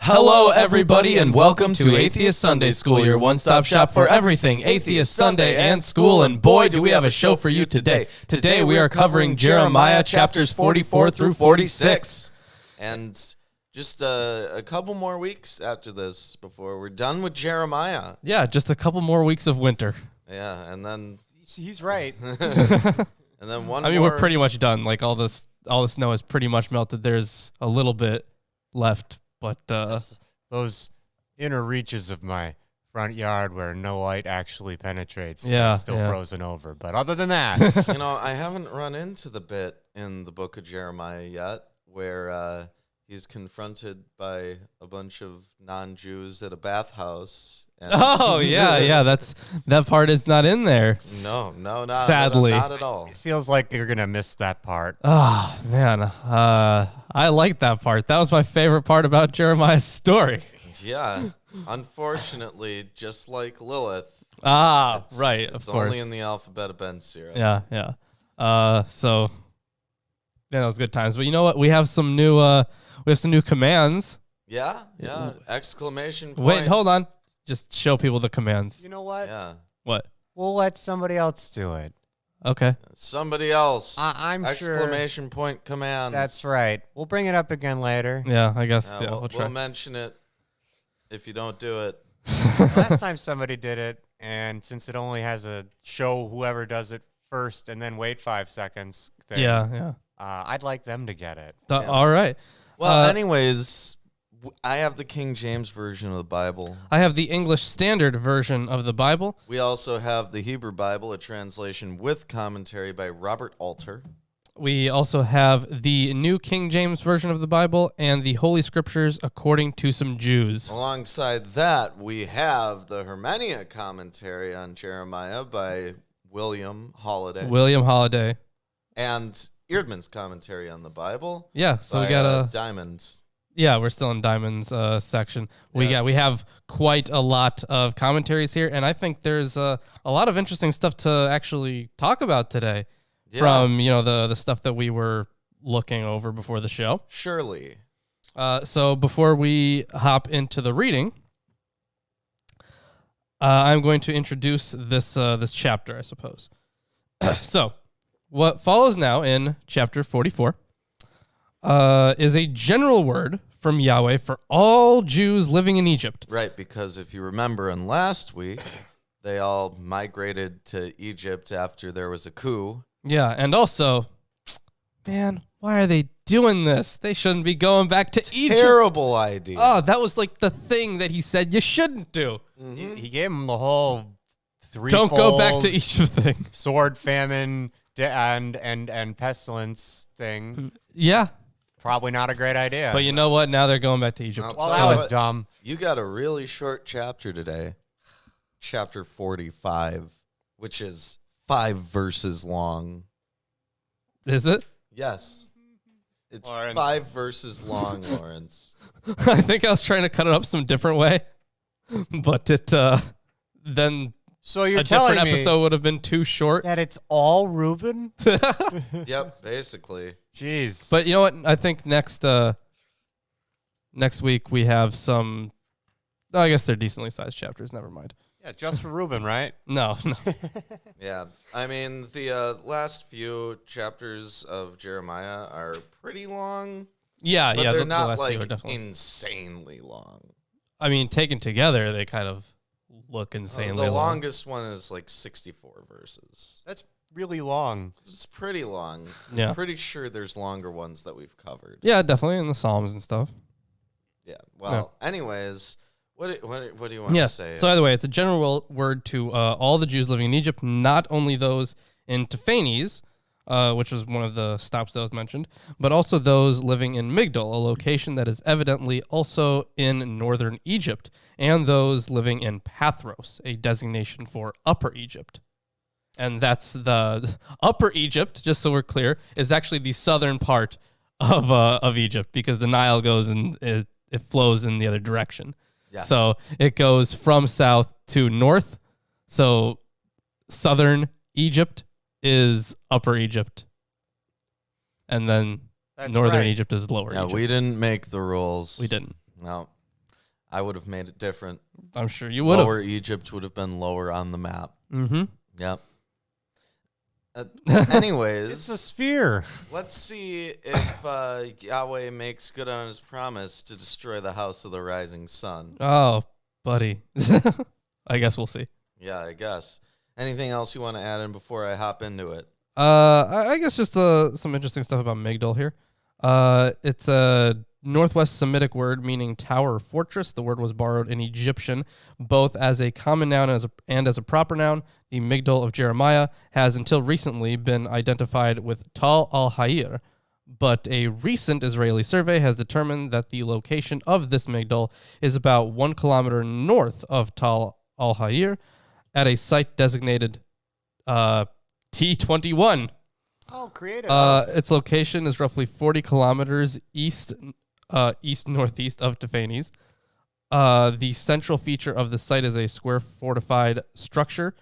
Hello, everybody, and welcome to Atheist Sunday School, your one-stop shop for everything Atheist Sunday and school. And boy, do we have a show for you today. Today we are covering Jeremiah chapters 44 through 46. And just a couple more weeks after this before we're done with Jeremiah. Yeah, just a couple more weeks of winter. Yeah, and then... He's right. And then one more... we're pretty much done. Like, all the snow is pretty much melted. There's a little bit left. But those inner reaches of my front yard where no light actually penetrates are still frozen over. But other than that, I haven't run into the bit in the book of Jeremiah yet where he's confronted by a bunch of non-Jews at a bathhouse. And that part is not in there. No, not sadly, not at all. it feels like you're gonna miss that part. Oh man, I like that part. That was my favorite part about Jeremiah's story. Yeah, unfortunately, just like Lilith. Right, It's of course. only in the alphabet of Ben Sira. Yeah. So that was good times. But you know what? We have some new commands. Yeah. Exclamation point. Wait, hold on. Just show people the commands. You know what? Yeah. What? We'll let somebody else do it. Okay. Somebody else. I'm Exclamation point commands. That's right. We'll bring it up again later. Yeah, I guess. We'll try. mention it if you don't do it. Last time somebody did it, and since it only has a show whoever does it first and then wait 5 seconds thing, Yeah. I'd like them to get it. All right. Well, anyways, I have the King James Version of the Bible. I have the English Standard Version of the Bible. We also have the Hebrew Bible, a translation with commentary by Robert Alter. We also have the New King James Version of the Bible and the Holy Scriptures according to some Jews. Alongside that, we have the Hermenia commentary on Jeremiah by William Holiday. And Eerdman's commentary on the Bible. Yeah, so by, we got Diamond. Yeah, we're still in Diamond's section. We have quite a lot of commentaries here, and I think there's a lot of interesting stuff to actually talk about today from the stuff that we were looking over before the show. Surely. So before we hop into the reading, I'm going to introduce this chapter, I suppose. So what follows now in chapter 44 is a general word from Yahweh for all Jews living in Egypt. Right, because if you remember in last week, they all migrated to Egypt after there was a coup. Yeah, and also, man, why are they doing this? They shouldn't be going back to Egypt. Terrible idea. Oh, that was like the thing that he said you shouldn't do. Mm-hmm. He gave him the whole Don't go back to Egypt thing. Sword, famine, and pestilence thing. Yeah. Probably not a great idea. But you know what? Now they're going back to Egypt. Well, that was dumb. You got a really short chapter today. Chapter 45, which is 5 verses long. Is it? Yes. It's Lawrence. 5 verses long, Lawrence. I think I was trying to cut it up some different way. But it then So you're a telling different me episode would have been too short. that it's all Reuben? Yep, basically. Jeez. But you know what? I think next week we have some. Oh, I guess they're decently sized chapters. Never mind. Yeah, just for Reuben, right? No. Yeah, I mean, the last few chapters of Jeremiah are pretty long. Yeah, but yeah. they're The not last few like are definitely. insanely long. I mean, taken together, they kind of look insanely The long. longest one is like 64 verses. That's really long. It's pretty long. Yeah. I'm pretty sure there's longer ones that we've covered. Yeah, definitely in the Psalms and stuff. Yeah. Well, anyways, what do you want to Yes. say? So either way, it's a general word to all the Jews living in Egypt, not only those in Tephanes, which was one of the stops that was mentioned, but also those living in Migdol, a location that is evidently also in northern Egypt, and those living in Pathros, a designation for Upper Egypt. And that's the Upper Egypt, just so we're clear, is actually the southern part of Egypt, because the Nile goes and it flows in the other direction. Yeah. So it goes from south to north. So southern Egypt is Upper Egypt, and then That's northern right. Egypt is Lower Yeah, Egypt. we didn't make the rules. We didn't. No. I would have made it different. I'm sure you would have. Lower Egypt would have been lower on the map. Mm-hmm. Yep. Anyways. It's a sphere. Let's see if Yahweh makes good on his promise to destroy the house of the rising sun. Oh, buddy. I guess we'll see. Yeah, I guess. Anything else you want to add in before I hop into it? I guess just some interesting stuff about Migdol here. It's a Northwest Semitic word meaning tower or fortress. The word was borrowed in Egyptian, both as a common noun and as a proper noun. The Migdol of Jeremiah has until recently been identified with Tal al-Hayr, but a recent Israeli survey has determined that the location of this Migdol is about 1 kilometer north of Tal al-Hayr at a site designated T21. Oh, creative. Its location is roughly 40 kilometers east-northeast of Tephanes. The central feature of the site is a square fortified structure,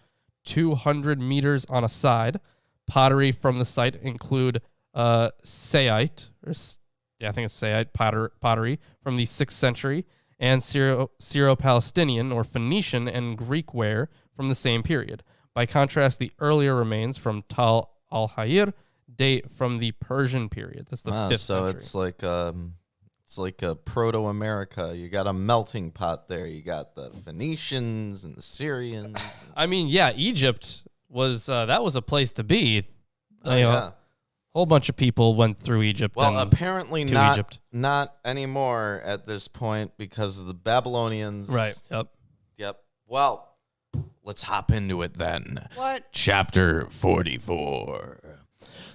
200 meters on a side. Pottery from the site include Sayite, I think it's Sayite pottery from the 6th century, and Syro-Palestinian or Phoenician and Greek ware from the same period. By contrast, the earlier remains from Tal al-Hayr date from the Persian period. That's the 5th century. So it's like a proto-America. You got a melting pot there. You got the Phoenicians and the Syrians. I mean, yeah, Egypt was that was a place to be. Yeah. Whole bunch of people went through Egypt. Well, apparently to Egypt. Not anymore at this point because of the Babylonians. Right. Yep. Well, let's hop into it then. What? Chapter 44.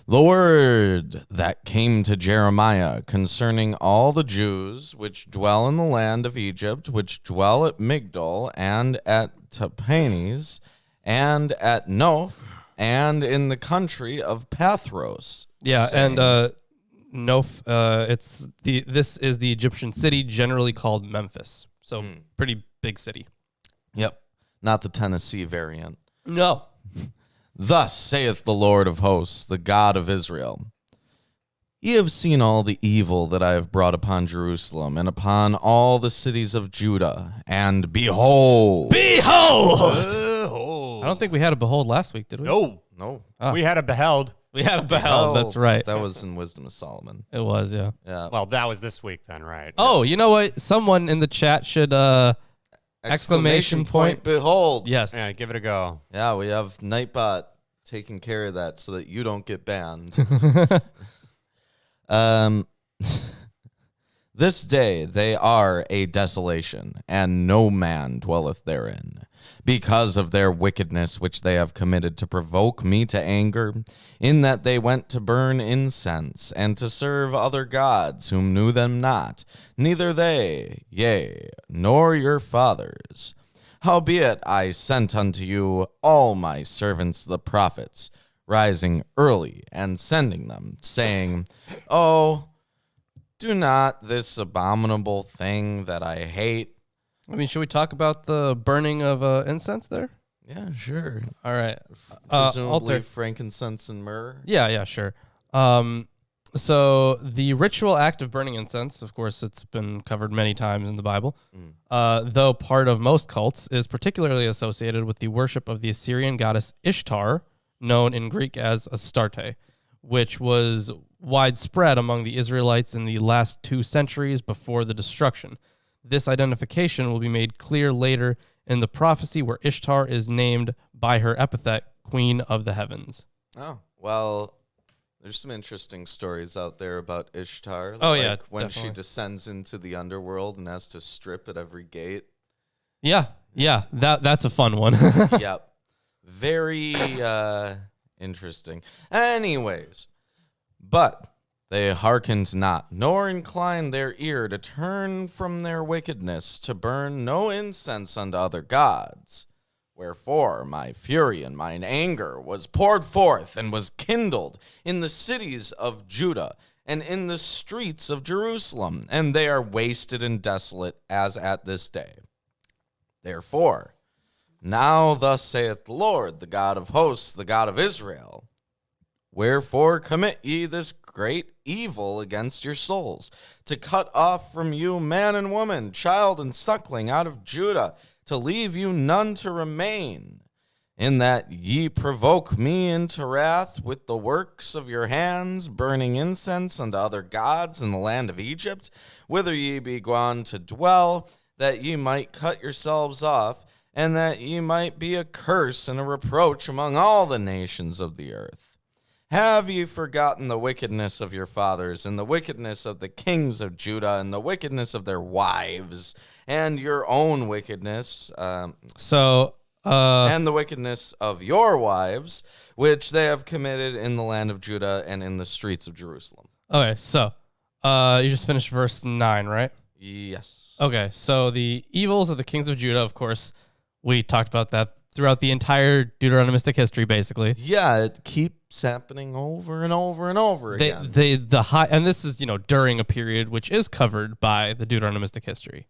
The word that came to Jeremiah concerning all the Jews which dwell in the land of Egypt, which dwell at Migdol and at Tephanes and at Noph and in the country of Pathros. Yeah, saying, and Noph, this is the Egyptian city generally called Memphis. So pretty big city. Yep. Not the Tennessee variant. No. Thus saith the Lord of hosts, the God of Israel. Ye have seen all the evil that I have brought upon Jerusalem and upon all the cities of Judah, and behold. I don't think we had a behold last week, did we? No. Oh. We had a beheld. We had a beheld. That's right. That was in Wisdom of Solomon. It was, yeah. Yeah. Well, that was this week then, right? Oh, you know what? Someone in the chat should exclamation point behold. Yes. Yeah, give it a go. Yeah, we have Nightbot taking care of that so that you don't get banned. This day they are a desolation, and no man dwelleth therein, because of their wickedness which they have committed to provoke me to anger, in that they went to burn incense, and to serve other gods whom knew them not, neither they, yea, nor your fathers. Howbeit I sent unto you all my servants the prophets, rising early and sending them, saying, Oh, do not this abominable thing that I hate. I mean, should we talk about the burning of incense there? Yeah, sure. All right. Presumably frankincense and myrrh. Yeah, sure. So the ritual act of burning incense, of course, it's been covered many times in the Bible, though part of most cults, is particularly associated with the worship of the Assyrian goddess Ishtar, known in Greek as Astarte, which was widespread among the Israelites in the last 2 centuries before the destruction. This identification will be made clear later in the prophecy where Ishtar is named by her epithet, Queen of the Heavens. Oh, well, there's some interesting stories out there about Ishtar. Oh, yeah, when definitely. she descends into the underworld and has to strip at every gate. Yeah, that's a fun one. Yep. Very interesting. Anyways, but they hearkened not, nor inclined their ear to turn from their wickedness, to burn no incense unto other gods. Wherefore my fury and mine anger was poured forth and was kindled in the cities of Judah and in the streets of Jerusalem, and they are wasted and desolate as at this day. Therefore, now thus saith the Lord, the God of hosts, the God of Israel, Wherefore commit ye this great evil against your souls, to cut off from you man and woman, child and suckling out of Judah, to leave you none to remain, in that ye provoke me into wrath with the works of your hands, burning incense unto other gods in the land of Egypt, whither ye be gone to dwell, that ye might cut yourselves off, and that ye might be a curse and a reproach among all the nations of the earth. Have ye forgotten the wickedness of your fathers, and the wickedness of the kings of Judah, and the wickedness of their wives, and your own wickedness? And the wickedness of your wives, which they have committed in the land of Judah and in the streets of Jerusalem. Okay, so you just finished verse 9, right? Yes. Okay, so the evils of the kings of Judah, of course, we talked about that throughout the entire Deuteronomistic history, basically. Yeah, it keeps happening over and over and over again. And this is, during a period which is covered by the Deuteronomistic history.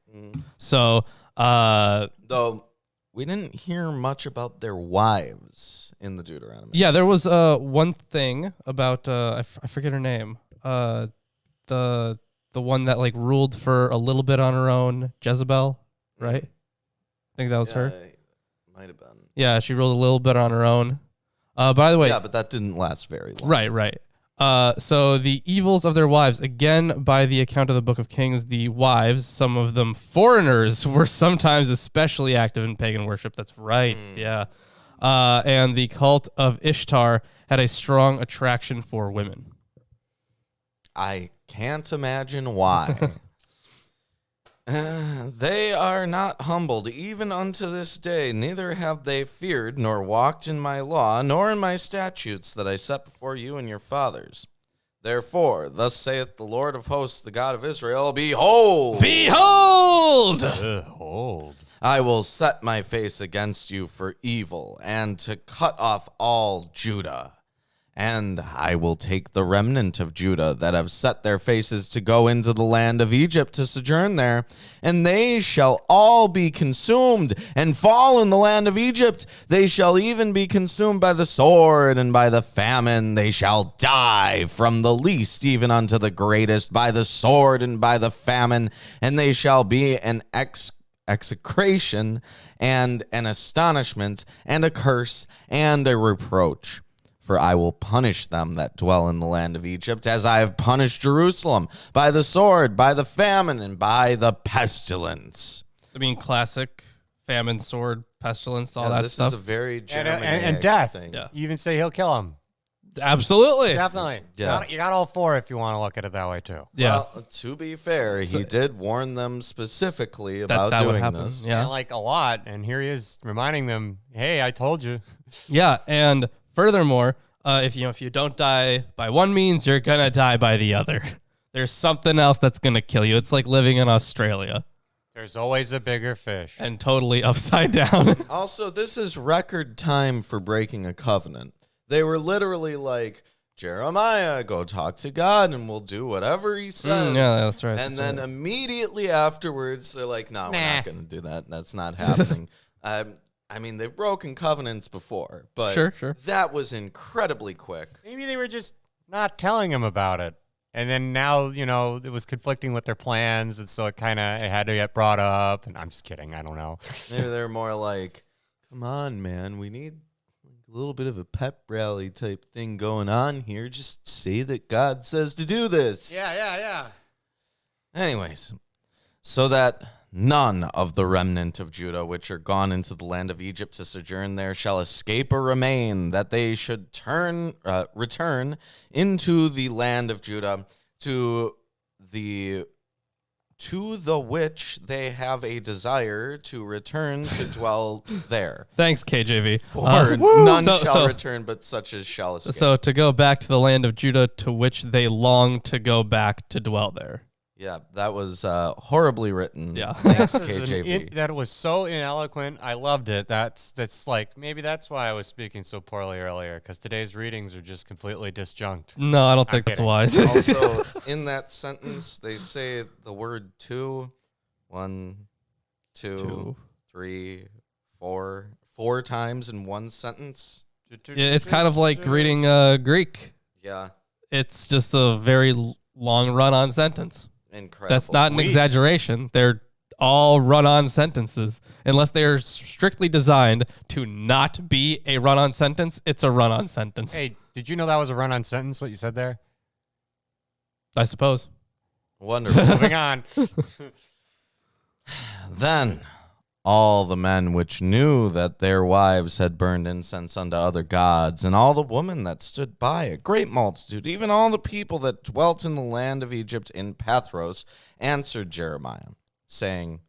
So, though we didn't hear much about their wives in the Deuteronomy. Yeah, there was one thing about I forget her name. The one that ruled for a little bit on her own, Jezebel, right? I think that was her. Might have been. Yeah, she ruled a little bit on her own. By the way, yeah, but that didn't last very long. Right. So the evils of their wives, again, by the account of the Book of Kings, the wives, some of them foreigners, were sometimes especially active in pagan worship. That's right. Yeah. And the cult of Ishtar had a strong attraction for women. I can't imagine why. They are not humbled even unto this day, neither have they feared, nor walked in my law, nor in my statutes that I set before you and your fathers. Therefore, thus saith the Lord of hosts, the God of Israel, Behold! Behold! Behold. I will set my face against you for evil, and to cut off all Judah. And I will take the remnant of Judah that have set their faces to go into the land of Egypt to sojourn there, and they shall all be consumed and fall in the land of Egypt. They shall even be consumed by the sword and by the famine. They shall die from the least even unto the greatest by the sword and by the famine, and they shall be an execration and an astonishment and a curse and a reproach. For I will punish them that dwell in the land of Egypt, as I have punished Jerusalem, by the sword, by the famine, and by the pestilence. I mean, classic famine, sword, pestilence, all that stuff. This is a very and death. thing. Yeah. You even say he'll kill him. Absolutely. Definitely. Yeah. You got all four if you want to look at it that way, too. Yeah. Well, to be fair, he did warn them specifically about that would doing happen. this. Yeah. And a lot. And here he is reminding them, hey, I told you. Yeah, and furthermore, if you don't die by one means, you're gonna die by the other. There's something else that's gonna kill you. It's like living in Australia There's always a bigger fish. and totally upside down. Also, this is record time for breaking a covenant. They were literally like, Jeremiah, go talk to God and we'll do whatever he says. Yeah, that's right. And that's then right. immediately afterwards, they're like, no, we're not going to do that. That's not happening. I mean, they've broken covenants before, but Sure. that was incredibly quick. Maybe they were just not telling him about it. And then now, it was conflicting with their plans. And so it had to get brought up. And I'm just kidding. I don't know. Maybe they're more like, come on, man, we need a little bit of a pep rally type thing going on here. Just say that God says to do this. Yeah. Anyways, so that none of the remnant of Judah which are gone into the land of Egypt to sojourn there shall escape or remain, that they should return into the land of Judah to the which they have a desire to return to dwell there. Thanks, KJV. For none shall return, but such as shall escape. So to go back to the land of Judah, to which they long to go back to dwell there. Yeah, that was horribly written. Yeah. Thanks, This is KJV. that was so ineloquent. I loved it. That's maybe that's why I was speaking so poorly earlier, because today's readings are just completely disjunct. No, I don't think that's kidding. wise. Also, in that sentence, they say the word two. 1, 2, 3, 4 times in one sentence. Yeah, it's kind of like reading Greek. Yeah. It's just a very long run-on sentence. Incredible. That's not an exaggeration. They're all run-on sentences. Unless they are strictly designed to not be a run-on sentence, it's a run-on sentence. Hey, did you know that was a run-on sentence, what you said there? I suppose. Wonderful. Moving on. Then all the men which knew that their wives had burned incense unto other gods, and all the women that stood by, a great multitude, even all the people that dwelt in the land of Egypt in Pathros, answered Jeremiah, saying,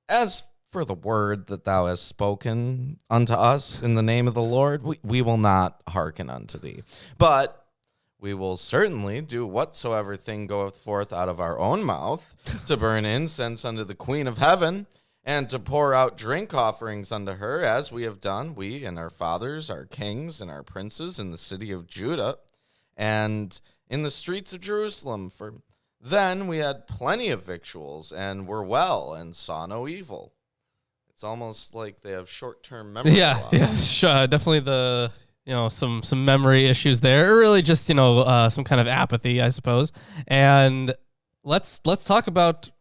As for the word that thou hast spoken unto us in the name of the Lord, we will not hearken unto thee. But we will certainly do whatsoever thing goeth forth out of our own mouth, to burn incense unto the Queen of Heaven, and to pour out drink offerings unto her, as we have done, we and our fathers, our kings, and our princes in the city of Judah, and in the streets of Jerusalem. For then we had plenty of victuals, and were well, and saw no evil. It's almost like they have short-term memory loss. Yeah, sure, definitely the some memory issues there. Really, just some kind of apathy, I suppose. And let's talk about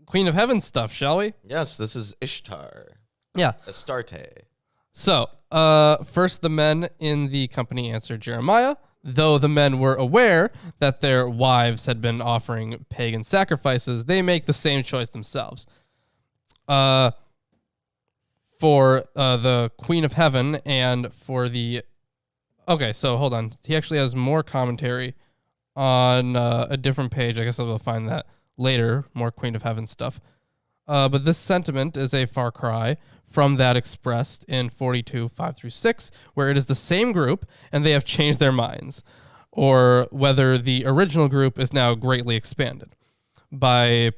Queen of Heaven stuff, shall we? Yes, this is Ishtar. Yeah, Astarte. So, first the men in the company answered Jeremiah. Though the men were aware that their wives had been offering pagan sacrifices, they make the same choice themselves. For the Queen of Heaven and for the... Okay, so hold on. He actually has more commentary on a different page. I guess I'll find that later, more Queen of Heaven stuff. But this sentiment is a far cry from that expressed in 42:5-6, where it is the same group and they have changed their minds, or whether the original group is now greatly expanded by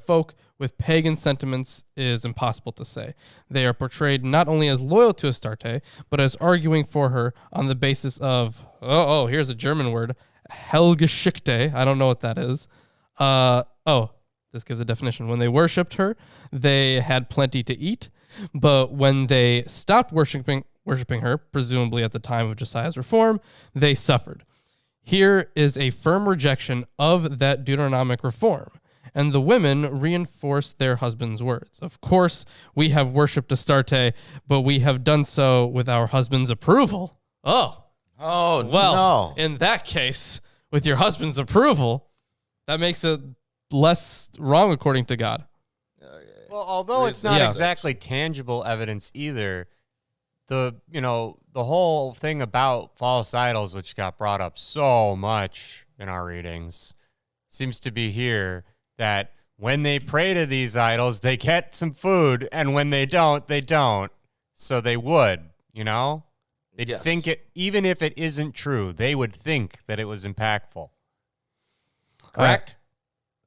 folk with pagan sentiments is impossible to say. They are portrayed not only as loyal to Astarte, but as arguing for her on the basis of, here's a German word, Helgeschickte. I don't know what that is. This gives a definition. When they worshipped her, they had plenty to eat, but when they stopped worshiping her, presumably at the time of Josiah's reform, they suffered. Here is a firm rejection of that Deuteronomic reform, and the women reinforce their husbands' words. Of course, we have worshipped Astarte, but we have done so with our husband's approval. No. In that case, with your husband's approval, that makes it less wrong according to God. Well, although it's not exactly tangible evidence either, the whole thing about false idols, which got brought up so much in our readings, seems to be here that when they pray to these idols, they get some food, and when they don't, they don't. So they would, they'd think it, even if it isn't true, they would think that it was impactful. Correct?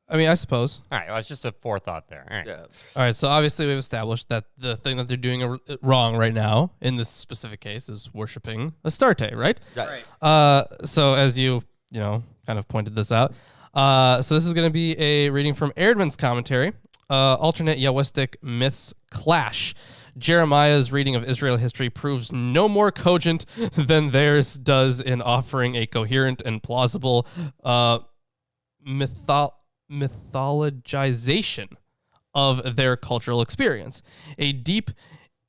I mean, I suppose. All right, well, it's just a forethought there. All right. Yeah. All right, so obviously we've established that the thing that they're doing wrong right now in this specific case is worshiping Astarte, right? Right. So as you kind of pointed this out, so this is going to be a reading from Erdman's commentary, Alternate Yahwistic Myths Clash. Jeremiah's reading of Israel history proves no more cogent than theirs does in offering a coherent and plausible mythologization of their cultural experience. A deep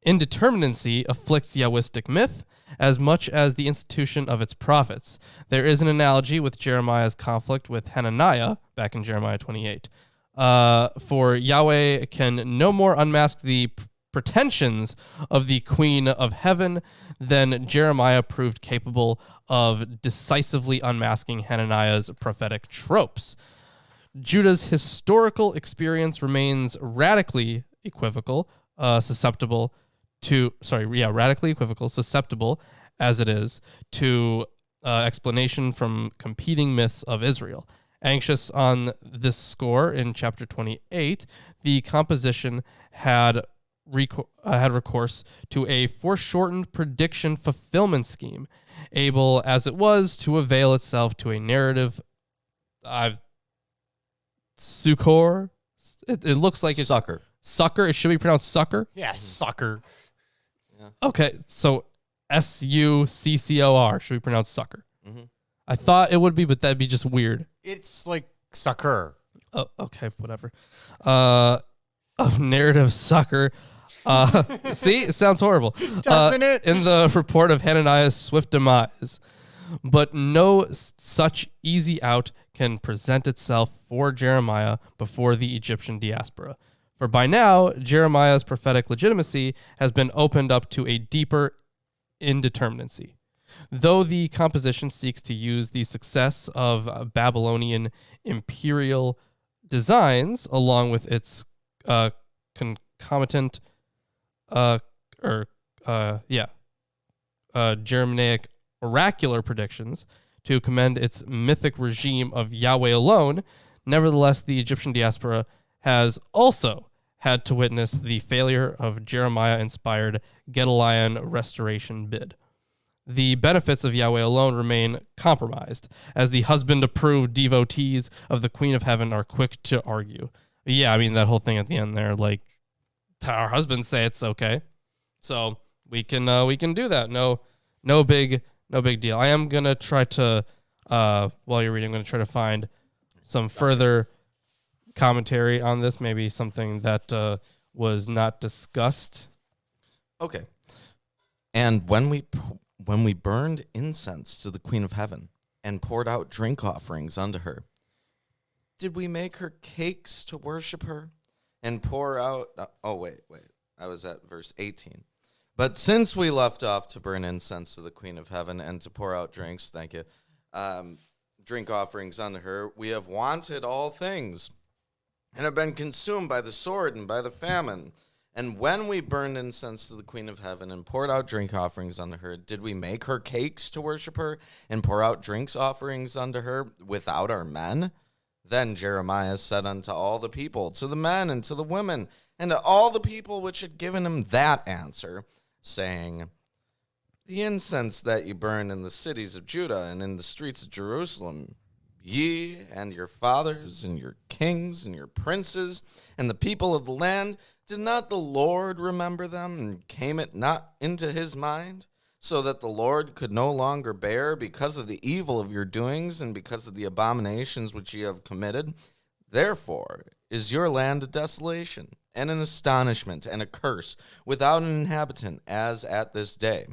indeterminacy afflicts Yahwistic myth as much as the institution of its prophets. There is an analogy with Jeremiah's conflict with Hananiah back in Jeremiah 28. For Yahweh can no more unmask the pretensions of the Queen of Heaven than Jeremiah proved capable of decisively unmasking Hananiah's prophetic tropes. Judah's historical experience remains radically equivocal, susceptible as it is to explanation from competing myths of Israel. Anxious on this score, in chapter 28, the composition had recourse to a foreshortened prediction fulfillment scheme, able as it was to avail itself to a narrative. Succor. It looks like it's Sucker. Sucker. It should be pronounced sucker. Yeah, sucker. Okay, so Succor. Should we pronounce sucker? Mhm. I thought it would be, but that'd be just weird. It's like sucker. Oh, okay, whatever. Of narrative sucker. See, it sounds horrible. Doesn't it? In the report of Hananiah's swift demise. But no such easy out can present itself for Jeremiah before the Egyptian diaspora. For by now, Jeremiah's prophetic legitimacy has been opened up to a deeper indeterminacy. Though the composition seeks to use the success of Babylonian imperial designs along with its concomitant Germanic oracular predictions to commend its mythic regime of Yahweh alone, nevertheless, the Egyptian diaspora has also had to witness the failure of Jeremiah-inspired Gedaliah restoration bid. The benefits of Yahweh alone remain compromised, as the husband-approved devotees of the Queen of Heaven are quick to argue. Yeah, I mean, that whole thing at the end there, like, our husbands say it's okay, so we can do that. No big deal. I am gonna try to while you're reading, I'm gonna try to find some further commentary on this. Maybe something that was not discussed. Okay. And when we burned incense to the Queen of Heaven and poured out drink offerings unto her, did we make her cakes to worship her and pour out? Wait. I was at verse 18. But since we left off to burn incense to the Queen of Heaven and to pour out drinks, thank you, drink offerings unto her, we have wanted all things and have been consumed by the sword and by the famine. And when we burned incense to the Queen of Heaven and poured out drink offerings unto her, did we make her cakes to worship her and pour out drinks offerings unto her without our men? Then Jeremiah said unto all the people, to the men and to the women, and to all the people which had given him that answer, saying, the incense that ye burn in the cities of Judah and in the streets of Jerusalem, ye and your fathers and your kings and your princes and the people of the land, did not the Lord remember them, and came it not into his mind, so that the Lord could no longer bear because of the evil of your doings and because of the abominations which ye have committed? Therefore is your land a desolation, and an astonishment, and a curse, without an inhabitant, as at this day.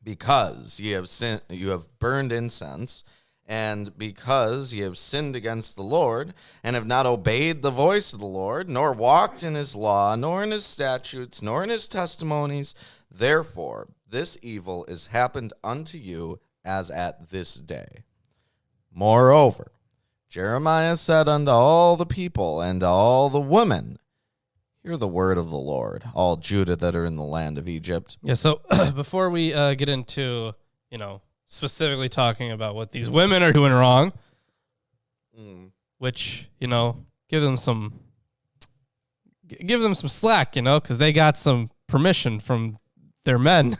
Because ye have you have burned incense, and because ye have sinned against the Lord, and have not obeyed the voice of the Lord, nor walked in his law, nor in his statutes, nor in his testimonies, therefore this evil is happened unto you as at this day. Moreover, Jeremiah said unto all the people and to all the women, hear the word of the Lord, all Judah that are in the land of Egypt. Yeah, so before we get into, specifically talking about what these women are doing wrong, which, give them some slack, because they got some permission from their men.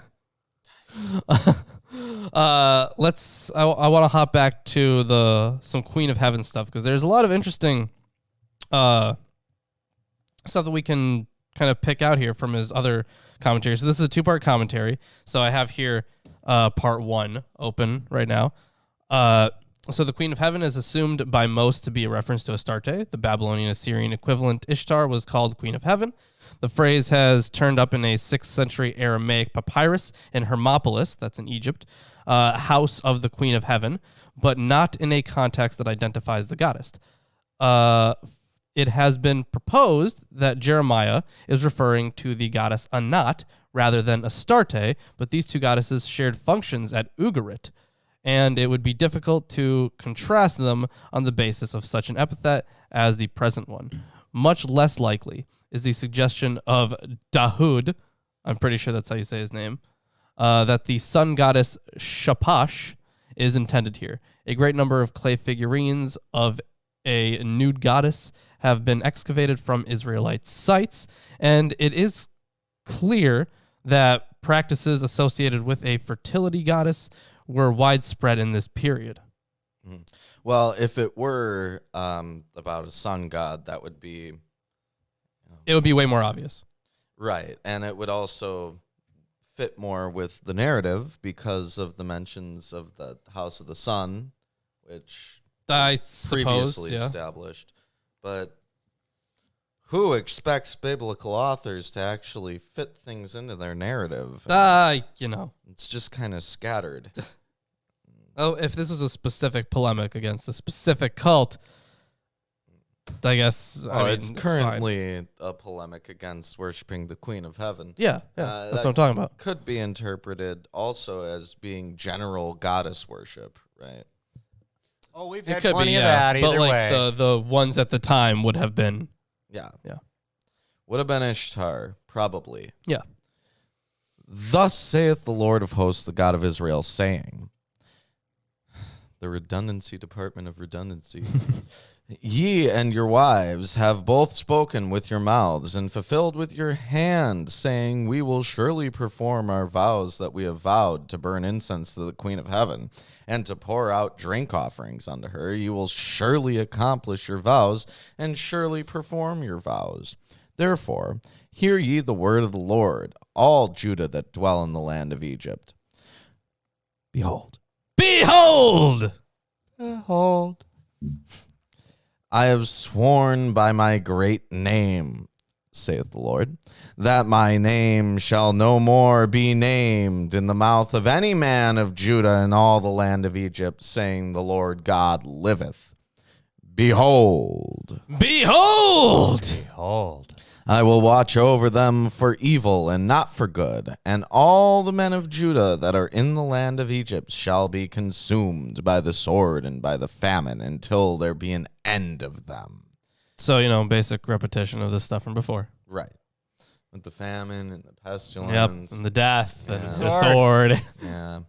I want to hop back to some Queen of Heaven stuff, because there's a lot of interesting stuff that we can kind of pick out here from his other commentary. So this is a two-part commentary. So I have here part one open right now. So the Queen of Heaven is assumed by most to be a reference to Astarte. The Babylonian Assyrian equivalent Ishtar was called Queen of Heaven. The phrase has turned up in a 6th century Aramaic papyrus in Hermopolis, that's in Egypt, house of the Queen of Heaven, but not in a context that identifies the goddess. It has been proposed that Jeremiah is referring to the goddess Anat rather than Astarte, but these two goddesses shared functions at Ugarit, and it would be difficult to contrast them on the basis of such an epithet as the present one. Much less likely is the suggestion of Dahud, I'm pretty sure that's how you say his name, that the sun goddess Shapash is intended here. A great number of clay figurines of a nude goddess have been excavated from Israelite sites, and it is clear that practices associated with a fertility goddess were widespread in this period. Well, if it were about a sun god, that would be... It would be way more obvious. Right, and it would also fit more with the narrative because of the mentions of the House of the Sun, which I suppose, previously established. But who expects biblical authors to actually fit things into their narrative? It's just kind of scattered. Oh, if this was a specific polemic against a specific cult, I guess. It's currently a polemic against worshiping the Queen of Heaven. Yeah, that's what I'm talking about. Could be interpreted also as being general goddess worship, right? Oh, we've had plenty of that either way. But the ones at the time would have been. Yeah. Yeah. Would have been Ishtar, probably. Yeah. Thus saith the Lord of hosts, the God of Israel, saying, the redundancy department of redundancy. Ye and your wives have both spoken with your mouths and fulfilled with your hand, saying, we will surely perform our vows that we have vowed to burn incense to the Queen of Heaven and to pour out drink offerings unto her. You will surely accomplish your vows and surely perform your vows. Therefore, hear ye the word of the Lord, all Judah that dwell in the land of Egypt. Behold. Behold! Behold. I have sworn by my great name, saith the Lord, that my name shall no more be named in the mouth of any man of Judah in all the land of Egypt, saying, the Lord God liveth. Behold. Behold! Behold. I will watch over them for evil and not for good, and all the men of Judah that are in the land of Egypt shall be consumed by the sword and by the famine until there be an end of them. So, basic repetition of this stuff from before. Right. With the famine and the pestilence. Yep, and the death and Yeah. the sword. Yeah.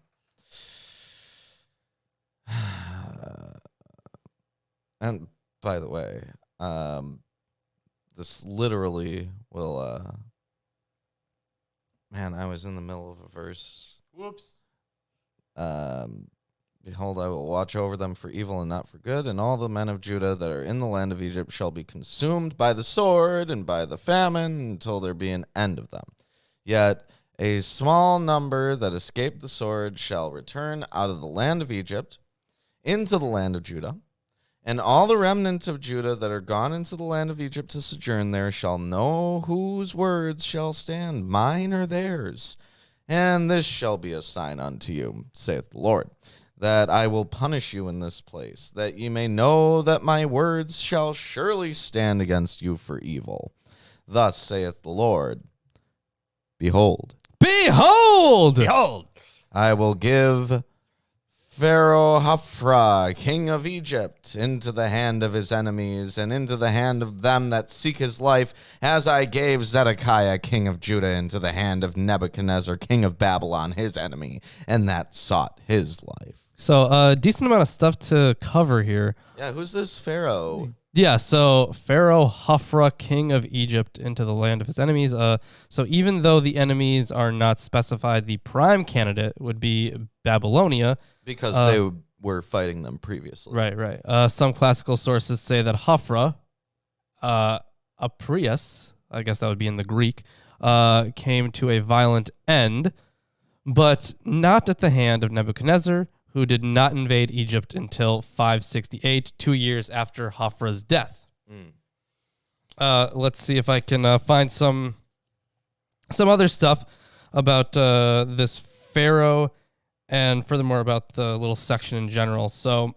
And by the way, this literally will, I was in the middle of a verse. Whoops. Behold, I will watch over them for evil and not for good, and all the men of Judah that are in the land of Egypt shall be consumed by the sword and by the famine until there be an end of them. Yet a small number that escape the sword shall return out of the land of Egypt into the land of Judah. And all the remnant of Judah that are gone into the land of Egypt to sojourn there shall know whose words shall stand, mine or theirs. And this shall be a sign unto you, saith the Lord, that I will punish you in this place, that ye may know that my words shall surely stand against you for evil. Thus saith the Lord, behold. Behold! Behold! I will give Pharaoh Hophra, king of Egypt, into the hand of his enemies, and into the hand of them that seek his life, as I gave Zedekiah, king of Judah, into the hand of Nebuchadnezzar, king of Babylon, his enemy, and that sought his life. So, a decent amount of stuff to cover here. Yeah, who's this Pharaoh? Yeah, so Pharaoh Hophra, king of Egypt, into the land of his enemies. So even though the enemies are not specified, the prime candidate would be Babylonia. Because they were fighting them previously. Right. Some classical sources say that Hophra, Aprius, I guess that would be in the Greek, came to a violent end, but not at the hand of Nebuchadnezzar, who did not invade Egypt until 568, 2 years after Hophra's death. Let's see if I can find some other stuff about this Pharaoh, and furthermore about the little section in general. So,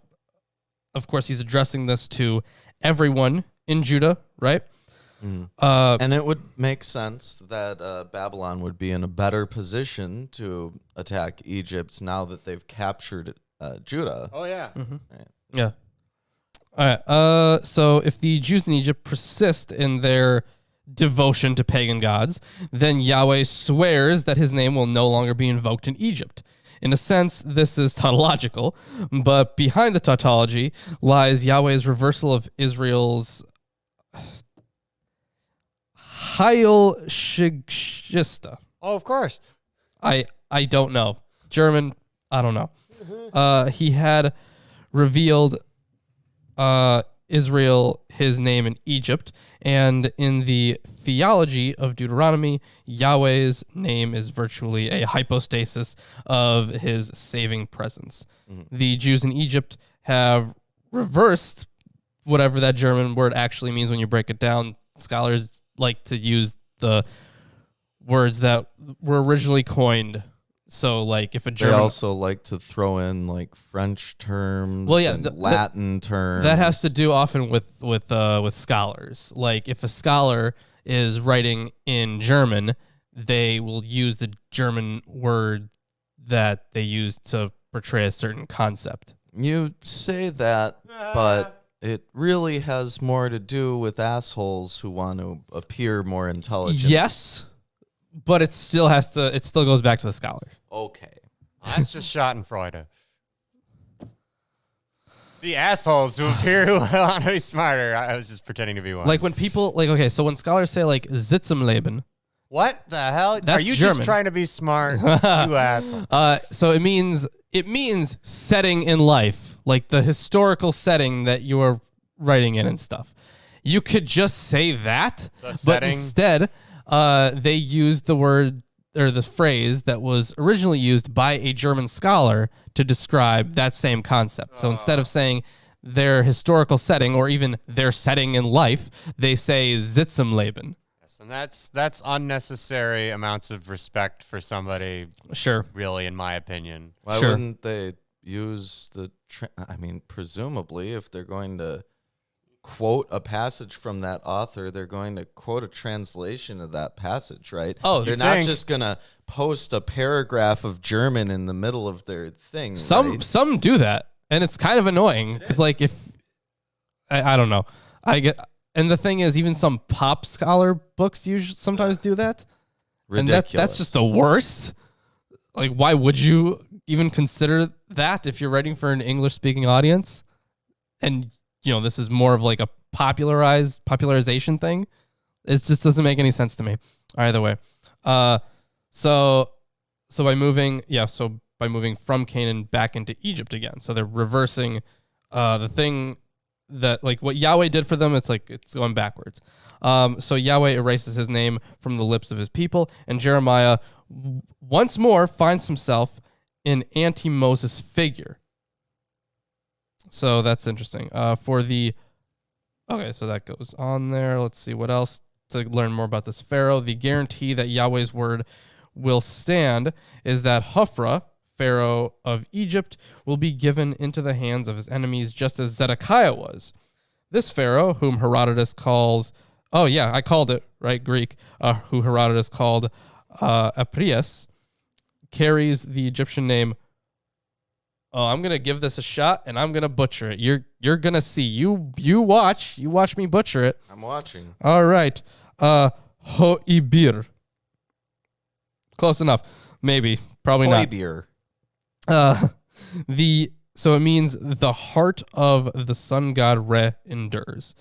of course, he's addressing this to everyone in Judah, right? And it would make sense that Babylon would be in a better position to attack Egypt now that they've captured Judah. Oh, yeah. Mm-hmm. Right. Yeah. All right. So if the Jews in Egypt persist in their devotion to pagan gods, then Yahweh swears that his name will no longer be invoked in Egypt. In a sense, this is tautological, but behind the tautology lies Yahweh's reversal of Israel's Heil Shigista. Oh, of course. I don't know. German, I don't know. He had revealed Israel his name in Egypt, and in the theology of Deuteronomy, Yahweh's name is virtually a hypostasis of his saving presence. The Jews in Egypt have reversed whatever that German word actually means when you break it down. Scholars like to use the words that were originally coined. So, like, if a German... They also like to throw in, like, French terms and Latin terms. That has to do often with scholars. Like, if a scholar is writing in German, they will use the German word that they use to portray a certain concept. You say that, but it really has more to do with assholes who want to appear more intelligent. Yes, but it still goes back to the scholar. Okay. That's just Schadenfreude. The assholes who appear who want to be smarter. I was just pretending to be one. Like when people, like, okay, so when scholars say, like, Sitzumleben. What the hell? That's Are you German. just trying to be smart? You asshole. So it means setting in life, like the historical setting that you are writing in and stuff. You could just say that, but instead, they used the word or the phrase that was originally used by a German scholar to describe that same concept. So instead of saying their historical setting or even their setting in life, they say Sitzumleben. Yes, and that's unnecessary amounts of respect for somebody. Sure. Really, in my opinion. Why wouldn't they use presumably, if they're going to quote a passage from that author, they're going to quote a translation of that passage, right? Oh, they're not just going to post a paragraph of German in the middle of their thing. Some do that, and it's kind of annoying because, like, if I don't know, and the thing is, even some pop scholar books sometimes do that. Ridiculous. And that's just the worst. Like, why would you even consider that if you're writing for an English-speaking audience? And this is more of like a popularization thing. It just doesn't make any sense to me. Either way. So by moving from Canaan back into Egypt again. So they're reversing the thing that, like, what Yahweh did for them. It's like it's going backwards. So Yahweh erases his name from the lips of his people, and Jeremiah once more finds himself an anti-Moses figure. So that's interesting. So that goes on there. Let's see what else to learn more about this Pharaoh. The guarantee that Yahweh's word will stand is that Hophra, Pharaoh of Egypt, will be given into the hands of his enemies, just as Zedekiah was. This Pharaoh, whom Herodotus calls, I called it, right, Greek, who Herodotus called Aprius, carries the Egyptian name. Oh, I'm going to give this a shot, and I'm going to butcher it. You're going to see. You watch me butcher it. I'm watching. All right. Hoibir. Close enough. Maybe. Probably Hoibir. not. So it means the heart of the sun god Re endures.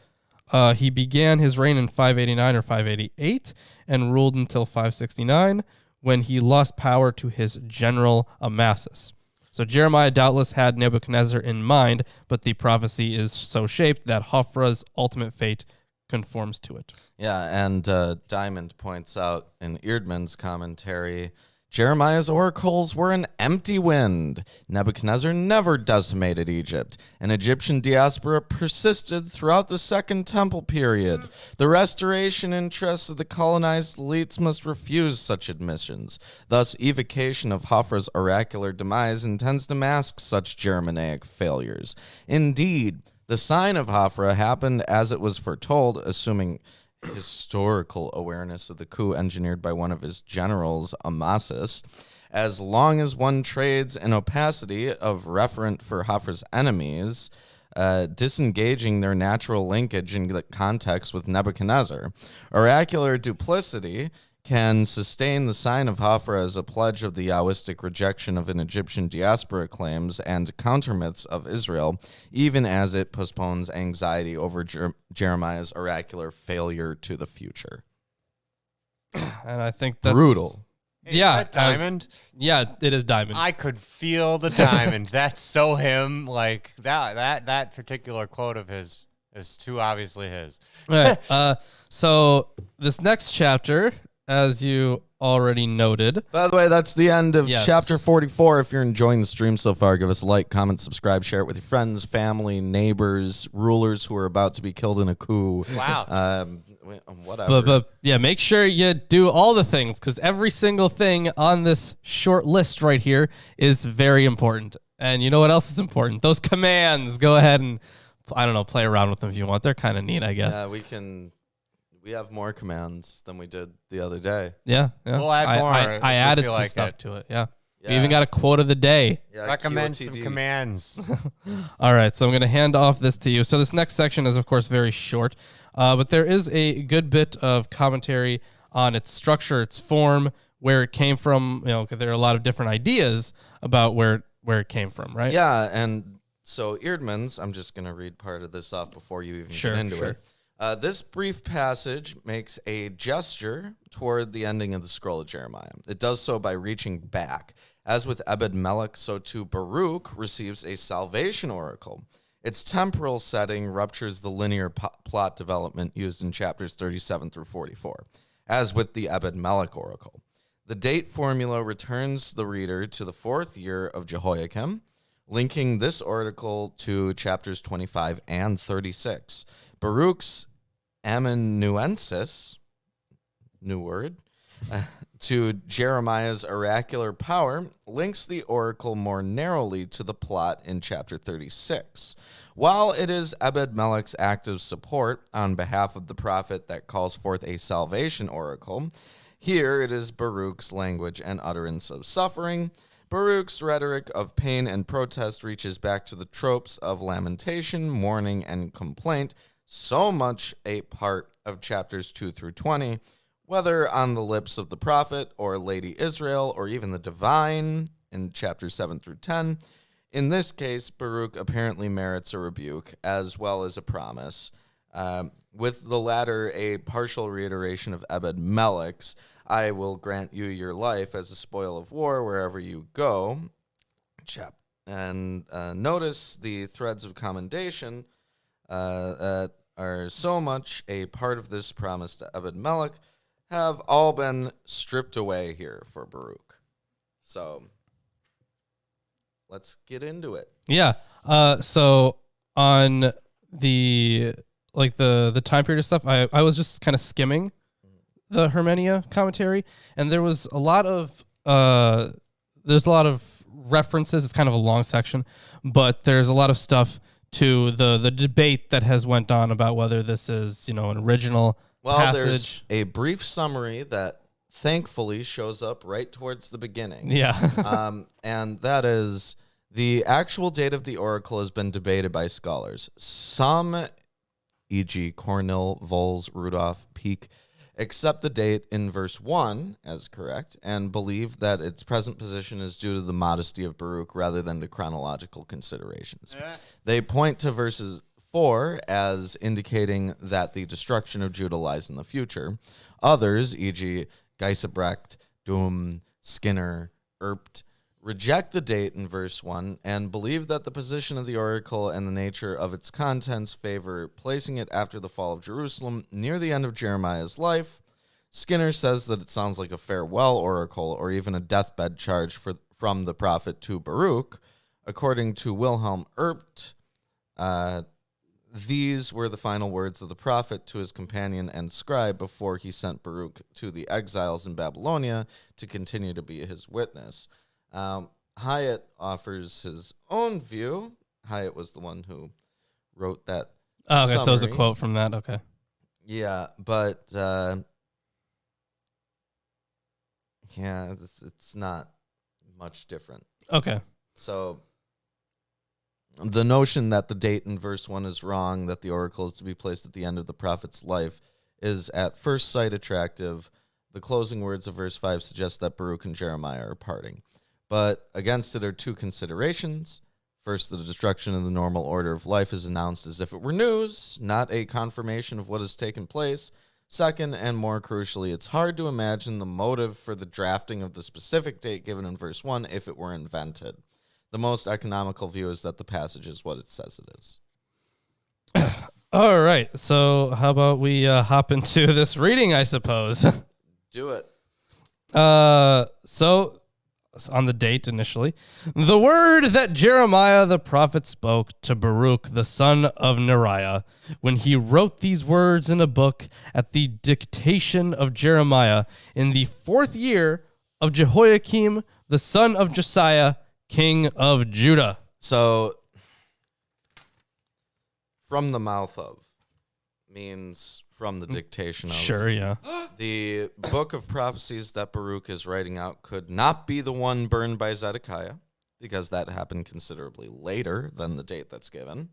He began his reign in 589 or 588 and ruled until 569 when he lost power to his general Amasis. So Jeremiah doubtless had Nebuchadnezzar in mind, but the prophecy is so shaped that Hophra's ultimate fate conforms to it. Yeah, and Diamond points out in Eerdman's commentary, Jeremiah's oracles were an empty wind. Nebuchadnezzar never decimated Egypt. An Egyptian diaspora persisted throughout the Second Temple period. The restoration interests of the colonized elites must refuse such admissions. Thus, evocation of Hophra's oracular demise intends to mask such Germanic failures. Indeed, the sign of Hophra happened as it was foretold, assuming historical awareness of the coup engineered by one of his generals, Amasis. As long as one trades in opacity of referent for Hophra's enemies, disengaging their natural linkage in the context with Nebuchadnezzar. Oracular duplicity can sustain the sign of Hophra as a pledge of the Yahwistic rejection of an Egyptian diaspora claims and countermyths of Israel, even as it postpones anxiety over Jeremiah's oracular failure to the future. And I think that's brutal. Hey, yeah, diamond. It is diamond. I could feel the diamond. That's so him. Like that particular quote of his It's too obviously his. All right. So this next chapter, as you already noted. By the way, that's the end of Yes. chapter 44. If you're enjoying the stream so far, give us a like, comment, subscribe, share it with your friends, family, neighbors, rulers who are about to be killed in a coup. Wow. Whatever. But yeah, make sure you do all the things, because every single thing on this short list right here is very important. And you know what else is important? Those commands. Go ahead and, I don't know, play around with them if you want. They're kind of neat, I guess. Yeah, we have more commands than we did the other day. Yeah. We'll add more if I we added feel some like stuff it. to it. Yeah. We Yeah. even got a quote of the day. Yeah, Recommend some QOTD. commands. All right, so I'm going to hand off this to you. So this next section is, of course, very short, but there is a good bit of commentary on its structure, its form, where it came from. You know, 'cause there are a lot of different ideas about where it came from, right? Yeah, and so Eerdmans, I'm just going to read part of this off before you even Sure, get into sure. it. This brief passage makes a gesture toward the ending of the scroll of Jeremiah. It does so by reaching back. As with Ebed-Melech, so too Baruch receives a salvation oracle. Its temporal setting ruptures the linear plot development used in chapters 37 through 44, as with the Ebed-Melech oracle. The date formula returns the reader to the 4th year of Jehoiakim, linking this oracle to chapters 25 and 36. Baruch's amanuensis, new word, to Jeremiah's oracular power links the oracle more narrowly to the plot in chapter 36. While it is Ebed-Melech's active support on behalf of the prophet that calls forth a salvation oracle, here it is Baruch's language and utterance of suffering. Baruch's rhetoric of pain and protest reaches back to the tropes of lamentation, mourning, and complaint, so much a part of chapters 2 through 20, whether on the lips of the prophet or Lady Israel or even the divine in chapters 7 through 10. In this case, Baruch apparently merits a rebuke as well as a promise, with the latter a partial reiteration of Ebed-Melech's, I will grant you your life as a spoil of war wherever you go. And notice the threads of commendation that are so much a part of this promise to Ebed-Melech have all been stripped away here for Baruch. So let's get into it. Yeah. So on the time period of stuff, I was just kind of skimming the Hermenia commentary, and there was a lot of references. It's kind of a long section, but there's a lot of stuff to the debate that has went on about whether this is, an original passage. There's a brief summary that thankfully shows up right towards the beginning. Yeah. And that is the actual date of the oracle has been debated by scholars. Some, e.g. Cornell, Vols, Rudolph, Peake, accept the date in verse 1 as correct and believe that its present position is due to the modesty of Baruch rather than to chronological considerations. They point to verses 4 as indicating that the destruction of Judah lies in the future. Others, e.g. Geisebrecht, Doom, Skinner, Erpt, reject the date in verse 1 and believe that the position of the oracle and the nature of its contents favor placing it after the fall of Jerusalem near the end of Jeremiah's life. Skinner says that it sounds like a farewell oracle or even a deathbed charge from the prophet to Baruch. According to Wilhelm Erpt, these were the final words of the prophet to his companion and scribe before he sent Baruch to the exiles in Babylonia to continue to be his witness. Hyatt offers his own view. Hyatt was the one who wrote that. Oh, okay, summary. so it was a quote from that. Okay. Yeah, but it's not much different. Okay. So the notion that the date in verse 1 is wrong, that the oracle is to be placed at the end of the prophet's life, is at first sight attractive. The closing words of verse 5 suggest that Baruch and Jeremiah are parting. But against it are two considerations. First, the destruction of the normal order of life is announced as if it were news, not a confirmation of what has taken place. Second, and more crucially, it's hard to imagine the motive for the drafting of the specific date given in verse 1 if it were invented. The most economical view is that the passage is what it says it is. All right. So how about we hop into this reading, I suppose. Do it. So on the date initially, the word that Jeremiah the prophet spoke to Baruch the son of Neriah when he wrote these words in a book at the dictation of Jeremiah in the 4th year of Jehoiakim the son of Josiah, king of Judah. So, from the mouth of means from the dictation of. Sure, yeah. The book of prophecies that Baruch is writing out could not be the one burned by Zedekiah, because that happened considerably later than the date that's given.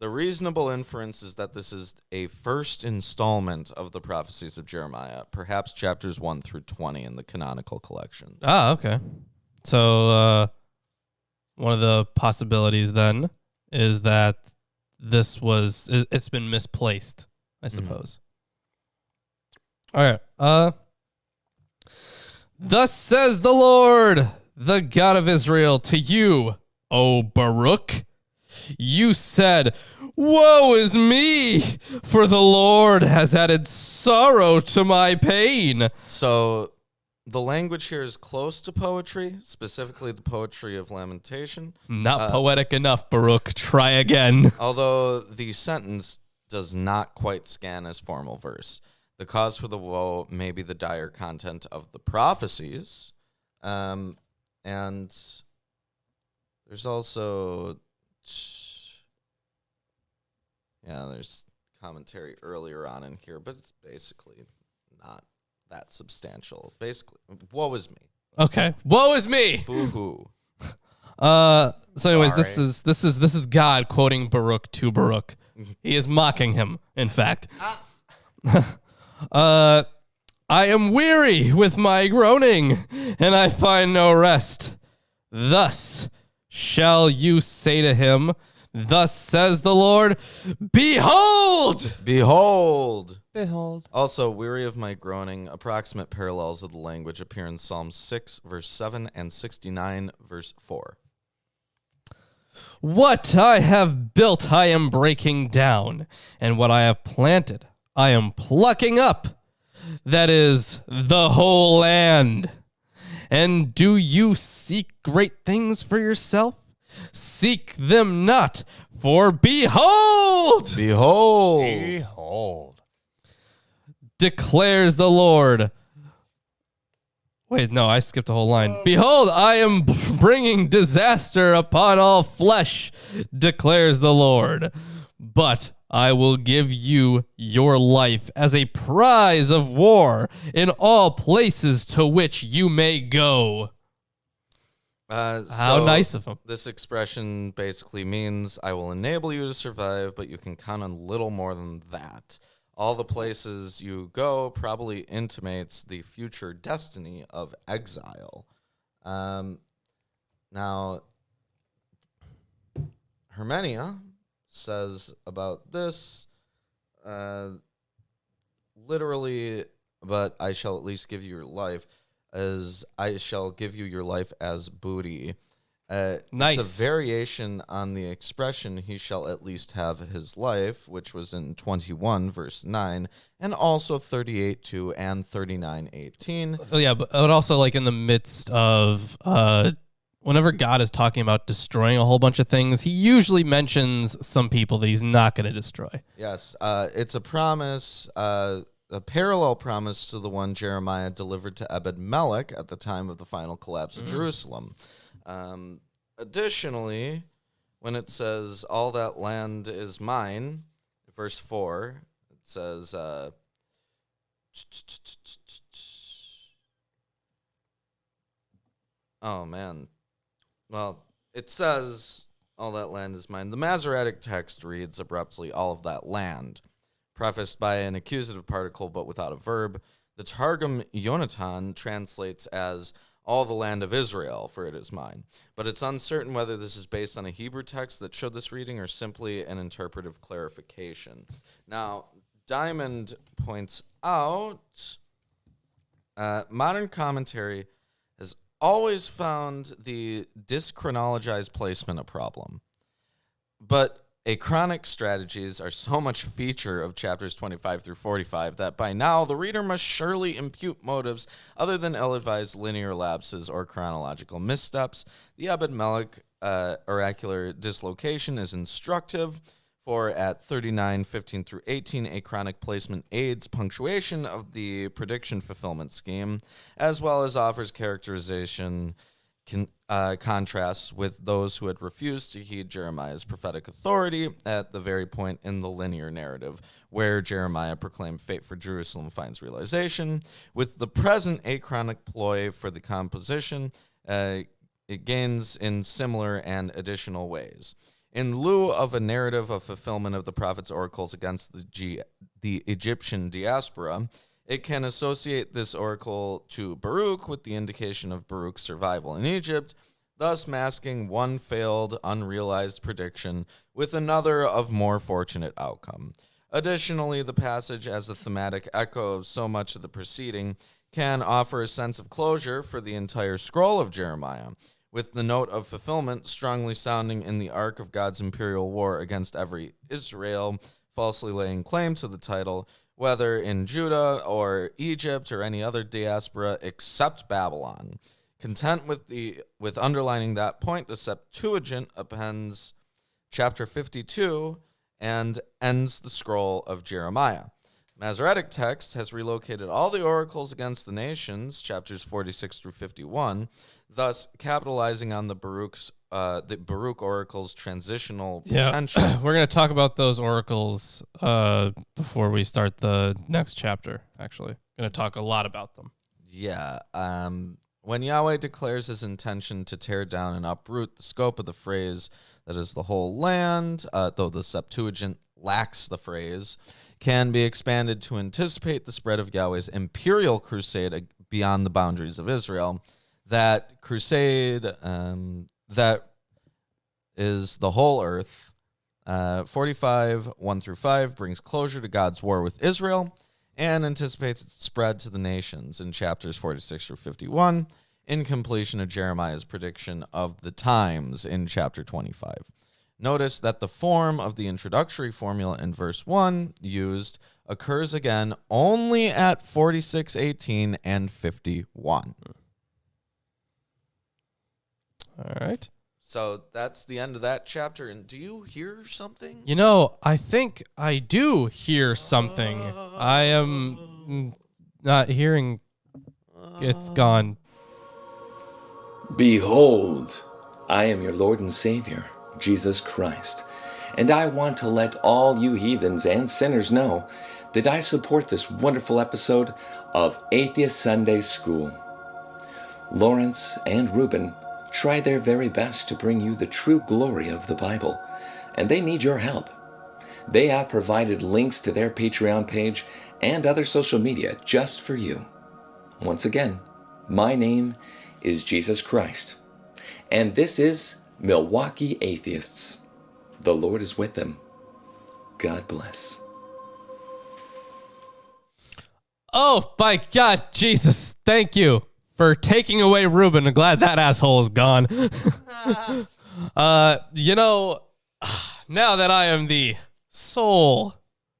The reasonable inference is that this is a first installment of the prophecies of Jeremiah, perhaps chapters 1 through 20 in the canonical collection. Ah, okay. So one of the possibilities then is that it's been misplaced, I suppose. All right. Thus says the Lord, the God of Israel, to you, O Baruch. You said, woe is me, for the Lord has added sorrow to my pain. So the language here is close to poetry, specifically the poetry of lamentation. Not poetic enough, Baruch. Try again. Although the sentence does not quite scan as formal verse. The cause for the woe may be the dire content of the prophecies. And there's also... Yeah, there's commentary earlier on in here, but it's basically not that substantial. Basically, woe is me. Okay, woe is me. Boo-hoo. So, anyways, Sorry. this is God quoting Baruch to Baruch. He is mocking him. In fact, I am weary with my groaning, and I find no rest. Thus shall you say to him, thus says the Lord, behold! Behold! Behold. Also, weary of my groaning, approximate parallels of the language appear in Psalm 6, verse 7, and 69, verse 4. What I have built I am breaking down, and what I have planted I am plucking up. That is the whole land. And do you seek great things for yourself? Seek them not, for behold! Behold! Behold. Declares the Lord. Wait, no, I skipped a whole line. Behold, I am bringing disaster upon all flesh, declares the Lord. But I will give you your life as a prize of war in all places to which you may go. How nice of him. This expression basically means I will enable you to survive, but you can count on little more than that. All the places you go probably intimates the future destiny of exile. Now, Hermenia says about this, literally, but I shall at least give you your life, as I shall give you your life as booty. Nice. It's a variation on the expression, he shall at least have his life, which was in 21, verse 9, and also 38:2 and 39:18. Oh, yeah, but also like in the midst of whenever God is talking about destroying a whole bunch of things, he usually mentions some people that he's not going to destroy. Yes, it's a promise, a parallel promise to the one Jeremiah delivered to Ebed-Melech at the time of the final collapse of Jerusalem. Additionally, when it says, all that land is mine, verse 4, it says, oh man. Well, it says, all that land is mine. The Masoretic text reads abruptly, all of that land, prefaced by an accusative particle but without a verb. The Targum Yonatan translates as, all the land of Israel, for it is mine. But it's uncertain whether this is based on a Hebrew text that showed this reading or simply an interpretive clarification. Now, Diamond points out, modern commentary has always found the dyschronologized placement a problem. But Achronic strategies are so much a feature of chapters 25 through 45 that by now the reader must surely impute motives other than ill-advised linear lapses or chronological missteps. The Ebed-Melech oracular dislocation is instructive, for at 39:15 through 18, achronic placement aids punctuation of the prediction fulfillment scheme, as well as offers characterization contrasts with those who had refused to heed Jeremiah's prophetic authority at the very point in the linear narrative where Jeremiah proclaimed fate for Jerusalem finds realization. With the present achronic ploy for the composition, it gains in similar and additional ways. In lieu of a narrative of fulfillment of the prophet's oracles against the Egyptian diaspora, it can associate this oracle to Baruch with the indication of Baruch's survival in Egypt, thus masking one failed, unrealized prediction with another of more fortunate outcome. Additionally, the passage, as a thematic echo of so much of the preceding, can offer a sense of closure for the entire scroll of Jeremiah, with the note of fulfillment strongly sounding in the arc of God's imperial war against every Israel, falsely laying claim to the title, whether in Judah or Egypt or any other diaspora except Babylon. Content with underlining that point, the Septuagint appends chapter 52 and ends the scroll of Jeremiah. Masoretic text has relocated all the oracles against the nations, chapters 46 through 51, thus capitalizing on the Baruch oracle's transitional potential. We're going to talk about those oracles before we start the next chapter, actually. Going to talk a lot about them. Yeah. When Yahweh declares his intention to tear down and uproot the scope of the phrase that is the whole land, though the Septuagint lacks the phrase, can be expanded to anticipate the spread of Yahweh's imperial crusade beyond the boundaries of Israel. That crusade that is the whole earth. 45, 1 through 5 brings closure to God's war with Israel and anticipates its spread to the nations in chapters 46 through 51, in completion of Jeremiah's prediction of the times in chapter 25. Notice that the form of the introductory formula in verse 1 used occurs again only at 46:18 and 51. All right. So that's the end of that chapter. And do you hear something? You know, I think I do hear something. I am not hearing. It's gone. Behold, I am your Lord and Savior, Jesus Christ, and I want to let all you heathens and sinners know that I support this wonderful episode of Atheist Sunday School. Lawrence and Reuben try their very best to bring you the true glory of the Bible, and they need your help. They have provided links to their Patreon page and other social media just for you. Once again, my name is Jesus Christ, and this is Milwaukee Atheists. The Lord is with them. God bless. Oh, my God, Jesus, thank you for taking away Reuben. I'm glad that asshole is gone. You know, now that I am the sole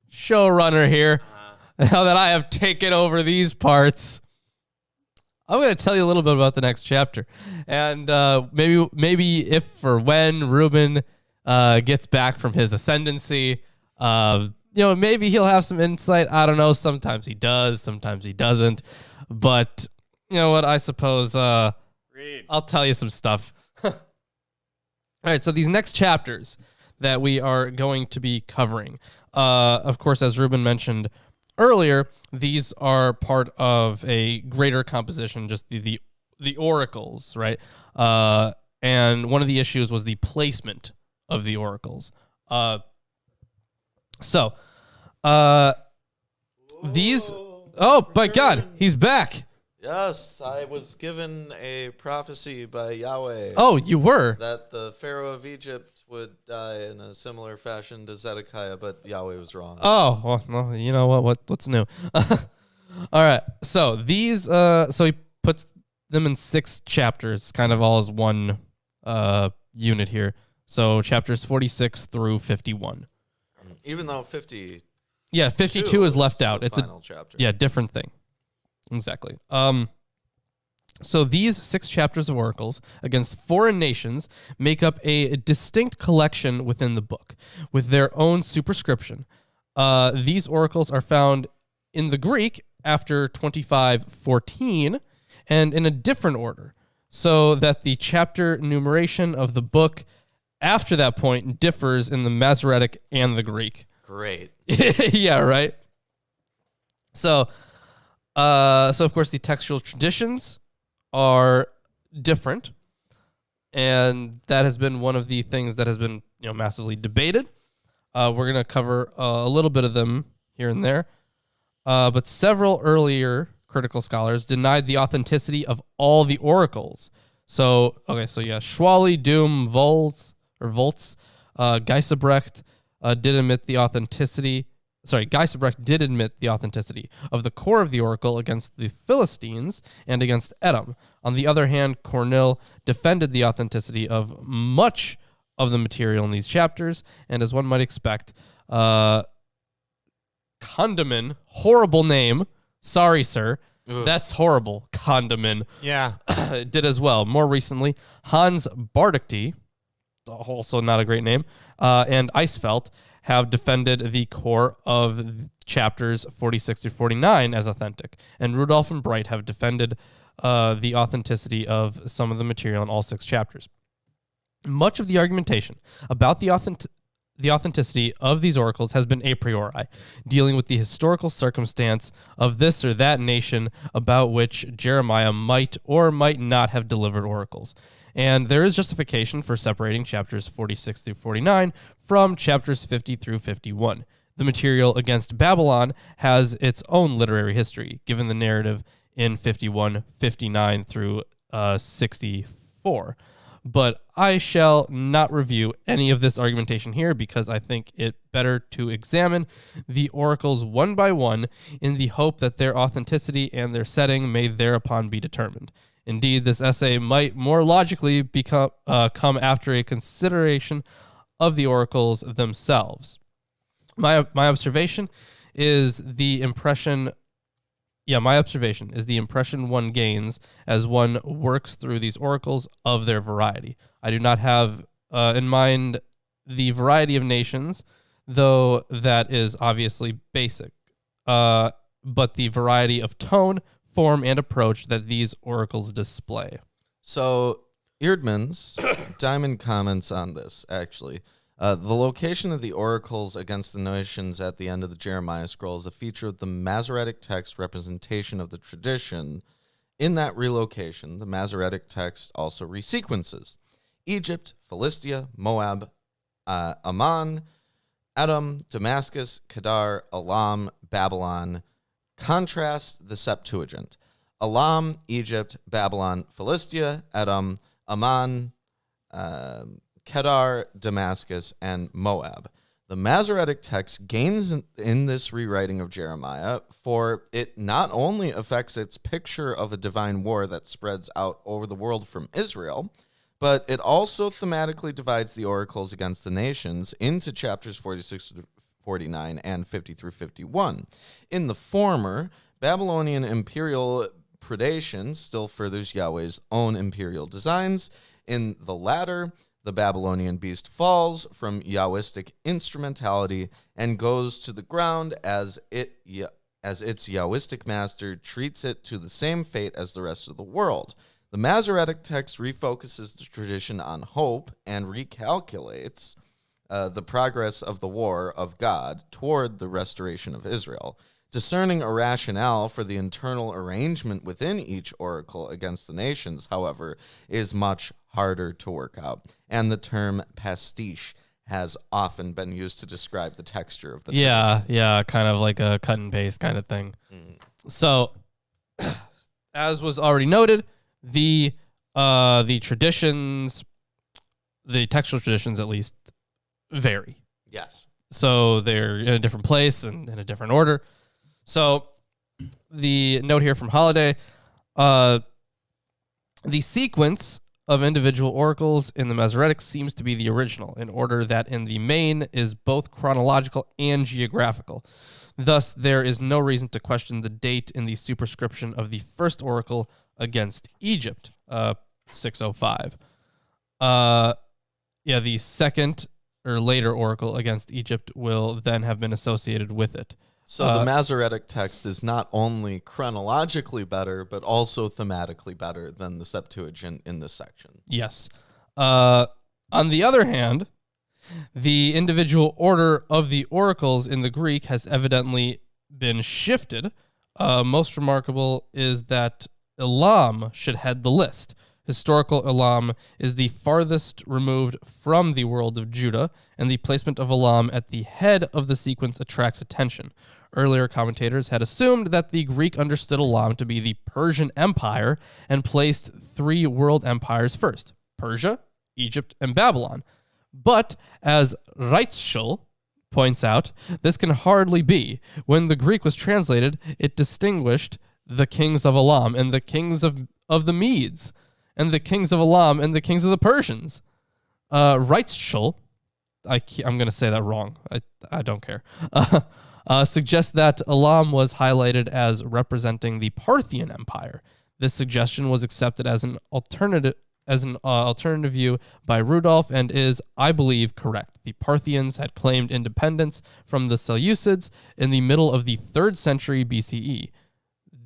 showrunner here, now that I have taken over these parts, I'm going to tell you a little bit about the next chapter. And maybe if or when Reuben gets back from his ascendancy, maybe he'll have some insight. I don't know. Sometimes he does, sometimes he doesn't. But you know what? I suppose I'll tell you some stuff. All right, so these next chapters that we are going to be covering, of course, as Reuben mentioned earlier, these are part of a greater composition, just the oracles, right? And one of the issues was the placement of the oracles. These... Oh, my God, he's back. Yes, I was given a prophecy by Yahweh. Oh, you were? That the Pharaoh of Egypt would die in a similar fashion to Zedekiah, but Yahweh was wrong. Oh, well, you know what's new? All right, so these, so he puts them in 6 chapters, kind of all as one unit here. So chapters 46 through 51. Even though 50. Yeah, 52 is left out. It's final chapter. Yeah, different thing. Exactly. So these 6 chapters of oracles against foreign nations make up a distinct collection within the book, with their own superscription. These oracles are found in the Greek after 25:14 and in a different order, so that the chapter numeration of the book after that point differs in the Masoretic and the Greek. Great. Yeah, right? So of course, the textual traditions are different, and that has been one of the things that has been massively debated. We're going to cover a little bit of them here and there, but several earlier critical scholars denied the authenticity of all the oracles. Schwally, Doom, Volz, Geisebrecht did admit the authenticity. Geisebrecht did admit the authenticity of the core of the oracle against the Philistines and against Edom. On the other hand, Cornell defended the authenticity of much of the material in these chapters, and as one might expect, Condaman, horrible name, sorry sir, Ugh. That's horrible, Condaman, Yeah. did as well. More recently, Hans Bardachty, also not a great name, and Eisfeld have defended the core of chapters 46 through 49 as authentic, and Rudolph and Bright have defended the authenticity of some of the material in all 6 chapters. Much of the argumentation about the authenticity of these oracles has been a priori, dealing with the historical circumstance of this or that nation about which Jeremiah might or might not have delivered oracles. And there is justification for separating chapters 46 through 49 from chapters 50 through 51. The material against Babylon has its own literary history, given the narrative in 51, 59 through 64. But I shall not review any of this argumentation here because I think it better to examine the oracles one by one in the hope that their authenticity and their setting may thereupon be determined. Indeed, this essay might more logically come after a consideration of the oracles themselves. My observation is the impression one gains as one works through these oracles of their variety. I do not have in mind the variety of nations, though that is obviously basic, but the variety of tone, form, and approach that these oracles display. So, Eerdmans, Diamond comments on this, actually. The location of the oracles against the nations at the end of the Jeremiah scroll is a feature of the Masoretic text representation of the tradition. In that relocation, the Masoretic text also resequences Egypt, Philistia, Moab, Ammon, Edom, Damascus, Kedar, Elam, Babylon. Contrast the Septuagint. Elam, Egypt, Babylon, Philistia, Edom, Ammon, Kedar, Damascus, and Moab. The Masoretic text gains in this rewriting of Jeremiah, for it not only affects its picture of a divine war that spreads out over the world from Israel, but it also thematically divides the oracles against the nations into chapters 46 to 49 and 50 through 51. In the former, Babylonian imperial predation still furthers Yahweh's own imperial designs. In the latter, the Babylonian beast falls from Yahwistic instrumentality and goes to the ground as its Yahwistic master treats it to the same fate as the rest of the world. The Masoretic text refocuses the tradition on hope and recalculates the progress of the war of God toward the restoration of Israel. Discerning a rationale for the internal arrangement within each oracle against the nations, however, is much harder to work out, and the term pastiche has often been used to describe the texture of the tradition. Yeah, kind of like a cut and paste kind of thing. So, as was already noted, the traditions, the textual traditions at least, vary. Yes. So they're in a different place and in a different order. So the note here from Holiday, the sequence of individual oracles in the Masoretic seems to be the original, in order that in the main is both chronological and geographical. Thus, there is no reason to question the date in the superscription of the first oracle against Egypt, 605. The second or later oracle against Egypt will then have been associated with it. So the Masoretic text is not only chronologically better, but also thematically better than the Septuagint in this section. Yes. On the other hand, the individual order of the oracles in the Greek has evidently been shifted. Most remarkable is that Elam should head the list. Historical Elam is the farthest removed from the world of Judah, and the placement of Elam at the head of the sequence attracts attention. Earlier commentators had assumed that the Greek understood Elam to be the Persian Empire and placed 3 world empires first: Persia, Egypt, and Babylon. But, as Rejection points out, this can hardly be. When the Greek was translated, it distinguished the kings of Elam and the kings of the Medes, and the kings of Elam and the kings of the Persians. Rejection, I'm going to say that wrong. I don't care. Suggests that Elam was highlighted as representing the Parthian Empire. This suggestion was accepted as an alternative view by Rudolph and is, I believe, correct. The Parthians had claimed independence from the Seleucids in the middle of the 3rd century BCE.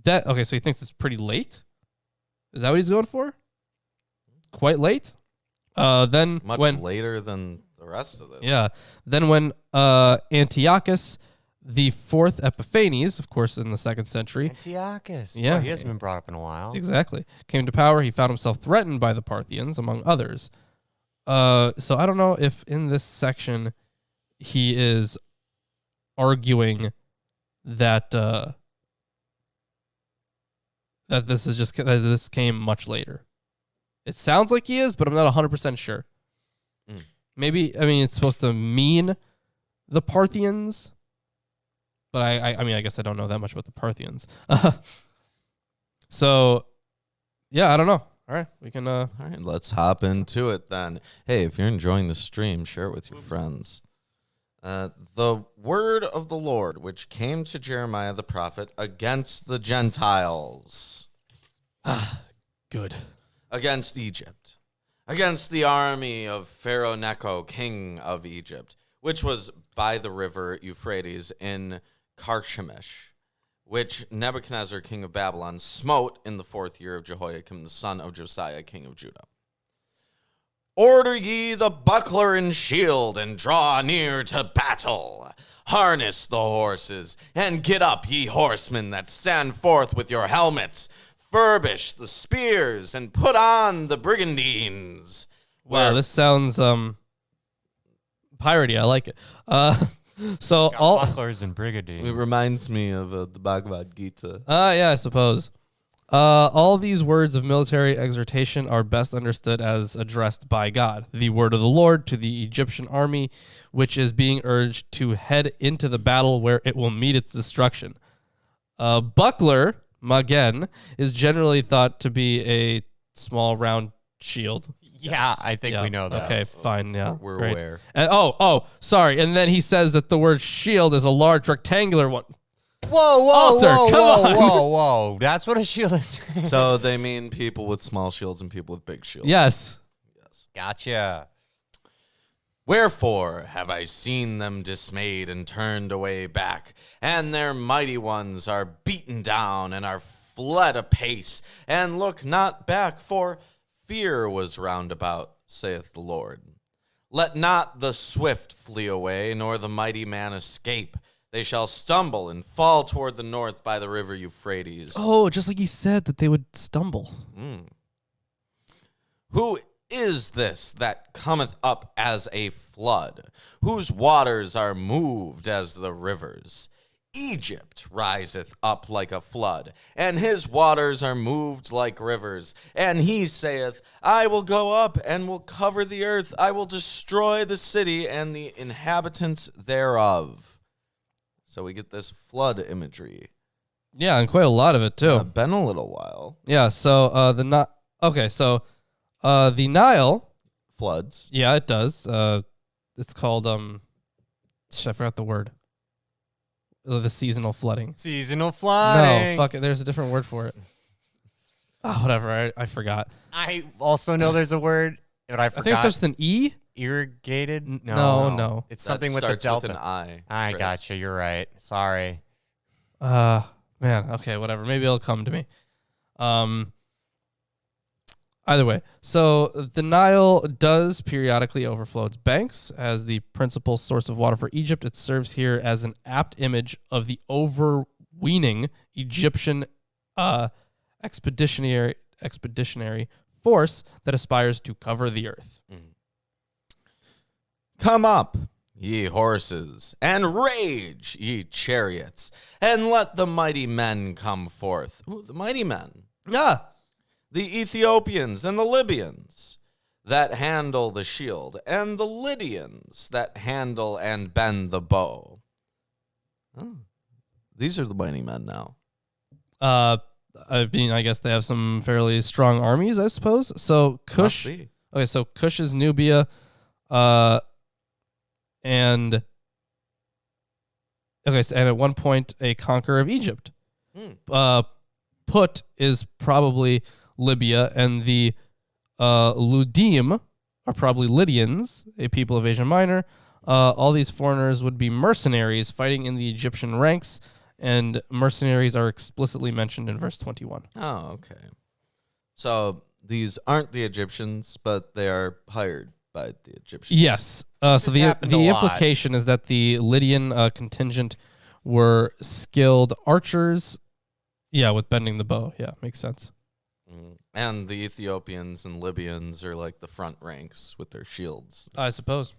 So he thinks it's pretty late? Is that what he's going for? Quite late? Much later than the rest of this. Yeah. Then when Antiochus, the 4th Epiphanes, of course, in the 2nd century. Antiochus. Yeah. He hasn't been brought up in a while. Exactly. Came to power, he found himself threatened by the Parthians, among others. So I don't know if in this section he is arguing that that this came much later. It sounds like he is, but I'm not 100% sure. Maybe, it's supposed to mean the Parthians. But I guess I don't know that much about the Parthians. So, yeah, I don't know. All right, we can. All right, let's hop into it then. Hey, if you're enjoying the stream, share it with your friends. The word of the Lord, which came to Jeremiah the prophet against the Gentiles. Good. Against Egypt. Against the army of Pharaoh Necho, king of Egypt, which was by the river Euphrates in Karshemish, which Nebuchadnezzar, king of Babylon, smote in the 4th year of Jehoiakim, the son of Josiah, king of Judah. Order ye the buckler and shield, and draw near to battle. Harness the horses, and get up, ye horsemen that stand forth with your helmets. Furbish the spears, and put on the brigandines. Wow, this sounds piratey. I like it. So all bucklers and brigandines. It reminds me of the Bhagavad Gita. Yeah, I suppose. All these words of military exhortation are best understood as addressed by God, the word of the Lord to the Egyptian army, which is being urged to head into the battle where it will meet its destruction. Buckler, magen, is generally thought to be a small round shield. Yeah, I think we know that. Okay, fine. Yeah, We're great. aware. And, sorry. And then he says that the word shield is a large rectangular one. Whoa, Alter, come on. Whoa. That's what a shield is. So they mean people with small shields and people with big shields. Yes. Gotcha. Wherefore have I seen them dismayed and turned away back, and their mighty ones are beaten down and are fled apace, and look not back, for fear was round about, saith the Lord. Let not the swift flee away, nor the mighty man escape. They shall stumble and fall toward the north by the river Euphrates. Oh, just like he said that they would stumble. Who is this that cometh up as a flood, whose waters are moved as the rivers? Egypt riseth up like a flood, and his waters are moved like rivers. And he saith, I will go up and will cover the earth. I will destroy the city and the inhabitants thereof. So we get this flood imagery. Yeah, and quite a lot of it too. Been a little while. Yeah, so The Nile floods. Yeah, it does. It's called I forgot the word. The seasonal flooding. Seasonal flooding. No, fuck it. There's a different word for it. Oh, whatever. I forgot. I also know there's a word, but I forgot. I think it starts with an E. Irrigated? No. It's That something with the starts delta. with an I. I Chris. gotcha. You're right. Sorry. Man. Okay, whatever. Maybe it'll come to me. Either way, so the Nile does periodically overflow its banks as the principal source of water for Egypt. It serves here as an apt image of the overweening Egyptian expeditionary force that aspires to cover the earth. Come up, ye horses, and rage, ye chariots, and let the mighty men come forth. Ooh, the mighty men. Ah, The Ethiopians and the Libyans that handle the shield, and the Lydians that handle and bend the bow. Oh, these are the mighty men now. I mean, I guess they have some fairly strong armies, I suppose. So Kush. Must be. Okay, so Kush is Nubia, and at one point a conqueror of Egypt. Put is probably Libya, and the Ludim are probably Lydians, a people of Asia Minor. All these foreigners would be mercenaries fighting in the Egyptian ranks, and mercenaries are explicitly mentioned in verse 21. Oh, okay. So these aren't the Egyptians, but they are hired by the Egyptians. Yes. So This happened a the lot. implication is that the Lydian contingent were skilled archers. Yeah, with bending the bow. Yeah, makes sense. And the Ethiopians and Libyans are like the front ranks with their shields. I suppose.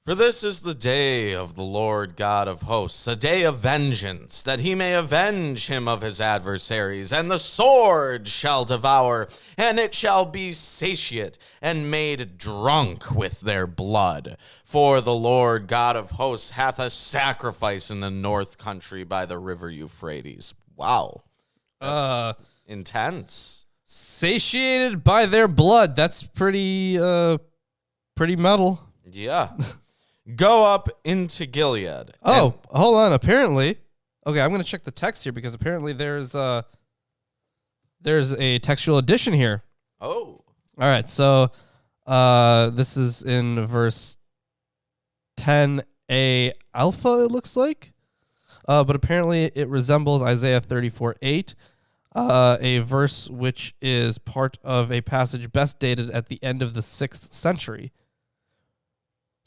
For this is the day of the Lord God of hosts, a day of vengeance, that he may avenge him of his adversaries, and the sword shall devour, and it shall be satiate and made drunk with their blood. For the Lord God of hosts hath a sacrifice in the north country by the river Euphrates. Wow. That's intense. Satiated by their blood. That's pretty metal. Yeah. Go up into Gilead. Oh, hold on. Apparently, okay, I'm going to check the text here because apparently there's a textual addition here. Oh. All right, so this is in verse 10a alpha, it looks like. But apparently it resembles Isaiah 34:8, a verse which is part of a passage best dated at the end of the 6th century.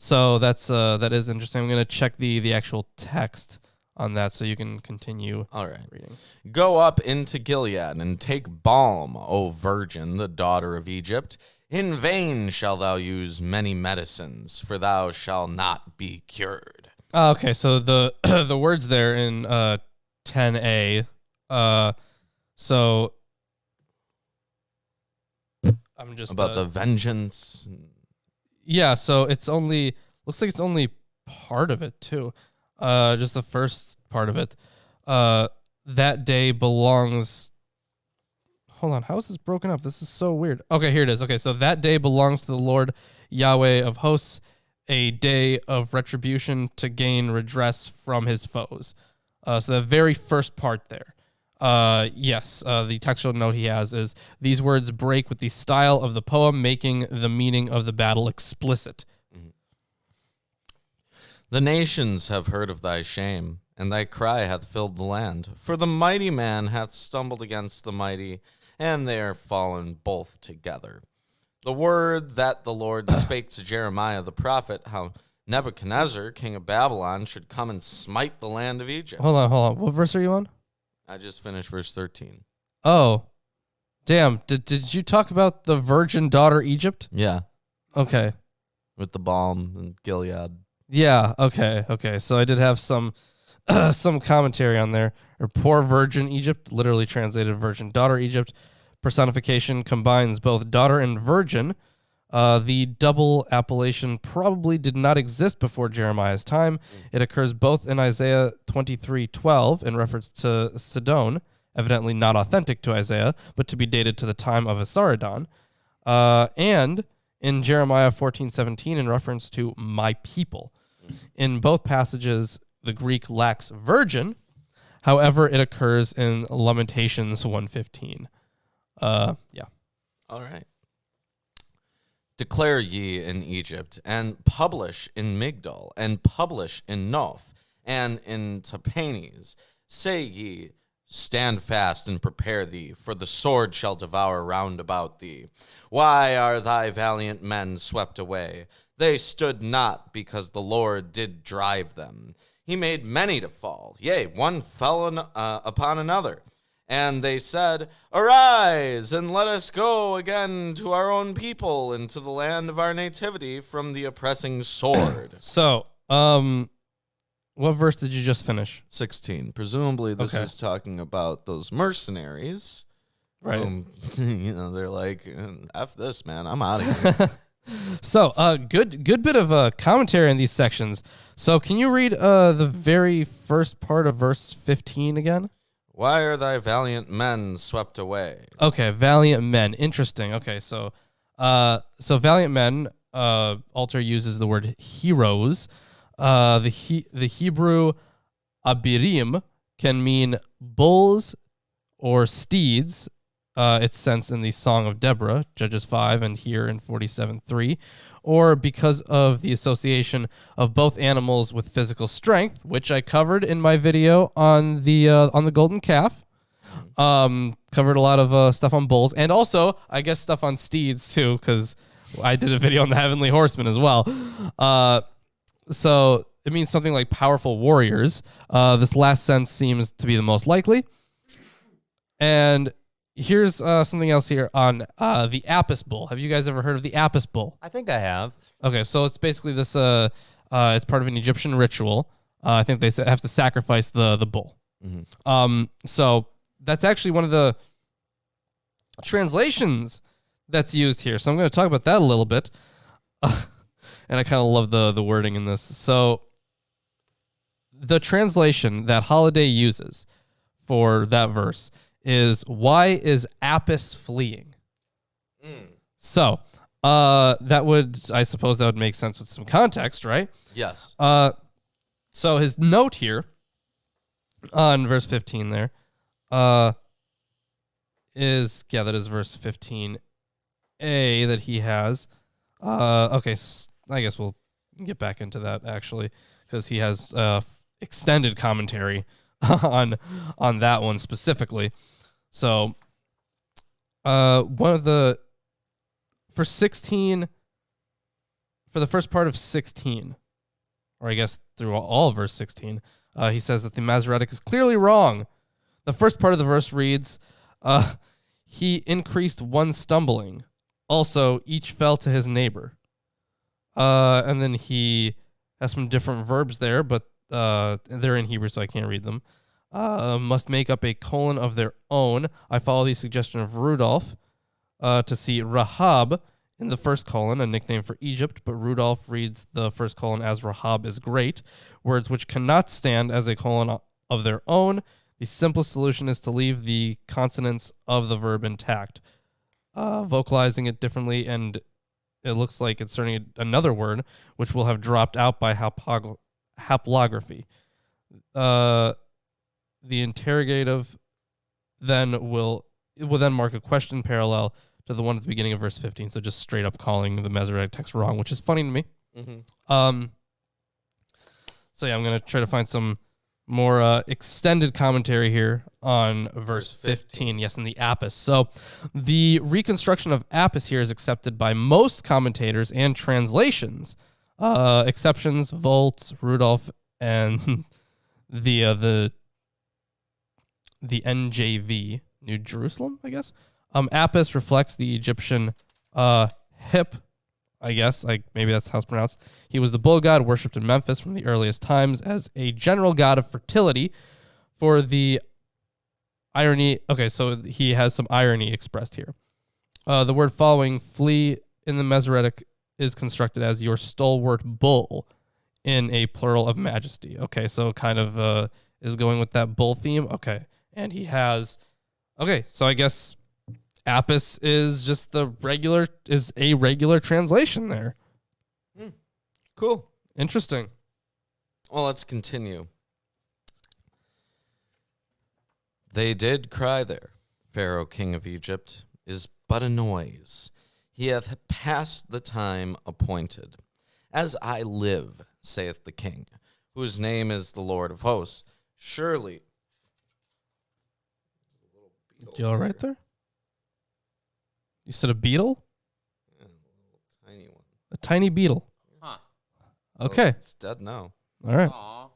So that is interesting. I'm going to check the actual text on that so you can continue reading. Go up into Gilead and take balm, O virgin, the daughter of Egypt. In vain shalt thou use many medicines, for thou shalt not be cured. Okay, so the the words there in 10a. So I'm just about the vengeance. Yeah, so looks like it's only part of it too. Just the first part of it. That day belongs. Hold on, how is this broken up? This is so weird. Okay, here it is. Okay, so that day belongs to the Lord Yahweh of hosts, a day of retribution to gain redress from his foes. So the very first part there. Yes, the textual note he has is these words break with the style of the poem, making the meaning of the battle explicit. The nations have heard of thy shame, and thy cry hath filled the land. For the mighty man hath stumbled against the mighty, and they are fallen both together. The word that the Lord spake to Jeremiah the prophet, how Nebuchadnezzar, king of Babylon, should come and smite the land of Egypt. Hold on. What verse are you on? I just finished verse 13. Oh, damn. Did you talk about the virgin daughter Egypt? Yeah, Okay. with the balm and Gilead. Yeah. Okay. So I did have some some commentary on there. Or poor virgin Egypt, literally translated virgin daughter Egypt. Personification combines both daughter and virgin. The double appellation probably did not exist before Jeremiah's time. It occurs both in Isaiah 23:12 in reference to Sidon, evidently not authentic to Isaiah, but to be dated to the time of Esarhaddon. and in Jeremiah 14:17 in reference to my people. In both passages, the Greek lacks virgin. However, it occurs in Lamentations 1:15. Yeah. All right. Declare ye in Egypt, and publish in Migdol, and publish in Noph, and in Tahpanhes. Say ye, stand fast and prepare thee, for the sword shall devour round about thee. Why are thy valiant men swept away? They stood not, because the Lord did drive them. He made many to fall, yea, one fell upon another. And they said, arise, and let us go again to our own people, and to the land of our nativity from the oppressing sword. So, what verse did you just finish? 16. Presumably this is talking about those mercenaries. Right. They're like, F this, man, I'm out of here. So, good bit of commentary in these sections. So, can you read the very first part of verse 15 again? Why are thy valiant men swept away? Okay, valiant men. Interesting. Okay, so valiant men. Alter uses the word heroes. The Hebrew abirim can mean bulls or steeds. It's sensed in the Song of Deborah, Judges 5, and here in 47:3, or because of the association of both animals with physical strength, which I covered in my video on the golden calf. Covered a lot of stuff on bulls, and also I guess stuff on steeds too, because I did a video on the heavenly horsemen as well. So it means something like powerful warriors. This last sense seems to be the most likely, and here's something else here on the Apis bull. Have you guys ever heard of the Apis bull? I think I have. Okay, so it's basically this. It's part of an Egyptian ritual. I think they have to sacrifice the bull. Mm-hmm. So that's actually one of the translations that's used here. So I'm going to talk about that a little bit. And I kind of love the wording in this. So the translation that Holiday uses for that verse is, why is Apis fleeing? So that would, I suppose that would make sense with some context, right? Yes. So his note here on verse 15 there is, yeah, that is verse 15a that he has. Okay, I guess we'll get back into that actually, because he has extended commentary on that one specifically. So one of the for the first part of 16, or I guess through all of verse 16, he says that the Masoretic is clearly wrong. The first part of the verse reads, he increased one stumbling. Also, each fell to his neighbor. And then he has some different verbs there, but they're in Hebrew, so I can't read them. Must make up a colon of their own. I follow the suggestion of Rudolph to see Rahab in the first colon, a nickname for Egypt, but Rudolph reads the first colon as Rahab is great. Words which cannot stand as a colon of their own. The simplest solution is to leave the consonants of the verb intact. Vocalizing it differently, and it looks like it's starting another word, which will have dropped out by haplography. The interrogative then will mark a question parallel to the one at the beginning of verse 15. So just straight up calling the Masoretic text wrong, which is funny to me. Mm-hmm. So yeah, I'm going to try to find some more extended commentary here on verse 15. Yes, in the Apis. So the reconstruction of Apis here is accepted by most commentators and translations. Exceptions, Volz, Rudolph, and the NJV, New Jerusalem, I guess. Apis reflects the Egyptian hip, I guess, like maybe that's how it's pronounced. He was the bull god worshipped in Memphis from the earliest times as a general god of fertility. For the irony, okay, so he has some irony expressed here. The word following, flee, in the Masoretic is constructed as your stalwart bull in a plural of majesty. Okay, so kind of is going with that bull theme. Okay, and he has, okay, so I guess Apis is just a regular translation there. Cool. Interesting. Well, let's continue. They did cry there. Pharaoh, king of Egypt, is but a noise. He hath passed the time appointed. As I live, saith the king, whose name is the Lord of hosts, surely... You all right there? You said a beetle? Yeah, a little tiny one. A tiny beetle. Huh. Okay. Well, it's dead now. All right. Aw.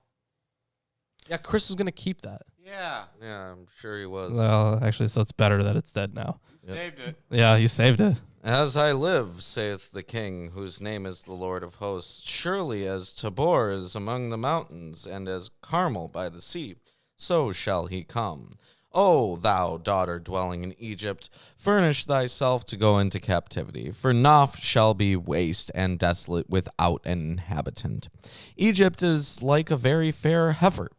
Yeah, Chris was going to keep that. Yeah. Yeah, I'm sure he was. Well, actually, so it's better that it's dead now. Yep. Saved it. Yeah, you saved it. As I live, saith the king, whose name is the Lord of hosts, surely as Tabor is among the mountains, and as Carmel by the sea, so shall he come. O thou daughter dwelling in Egypt, furnish thyself to go into captivity, for Noph shall be waste and desolate without an inhabitant. Egypt is like a very fair heifer,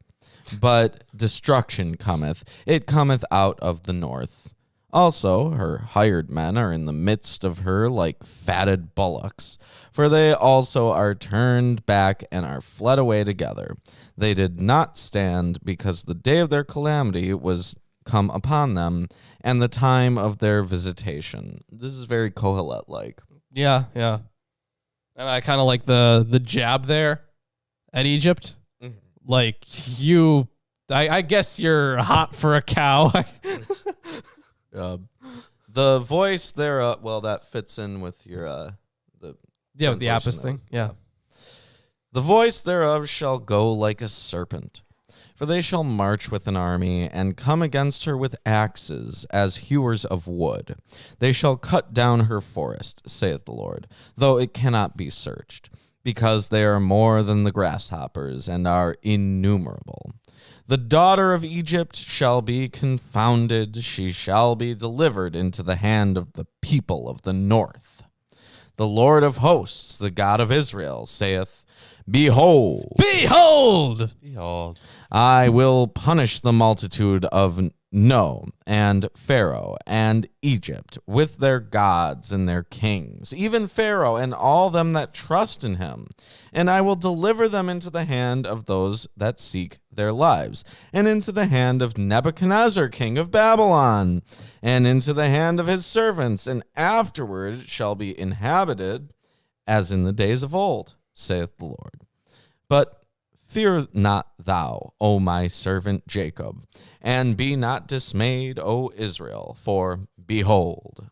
but destruction cometh, it cometh out of the north. Also, her hired men are in the midst of her like fatted bullocks, for they also are turned back and are fled away together. They did not stand, because the day of their calamity was come upon them, and the time of their visitation. This is very Kohelet-like. Yeah, yeah. And I kind of like the jab there at Egypt. Mhm. Like, I guess you're hot for a cow. The voice there, well, that fits in with your the Yeah, with the Apis translation thing. there. Yeah. The voice thereof shall go like a serpent, for they shall march with an army, and come against her with axes, as hewers of wood. They shall cut down her forest, saith the Lord, though it cannot be searched, because they are more than the grasshoppers, and are innumerable. The daughter of Egypt shall be confounded, she shall be delivered into the hand of the people of the north. The Lord of hosts, the God of Israel, saith, Behold, Behold! I will punish the multitude of No and Pharaoh and Egypt with their gods and their kings, even Pharaoh and all them that trust in him. And I will deliver them into the hand of those that seek their lives, and into the hand of Nebuchadnezzar, king of Babylon, and into the hand of his servants, and afterward it shall be inhabited as in the days of old, saith the Lord. But fear not thou, O my servant Jacob, and be not dismayed, O Israel, for behold,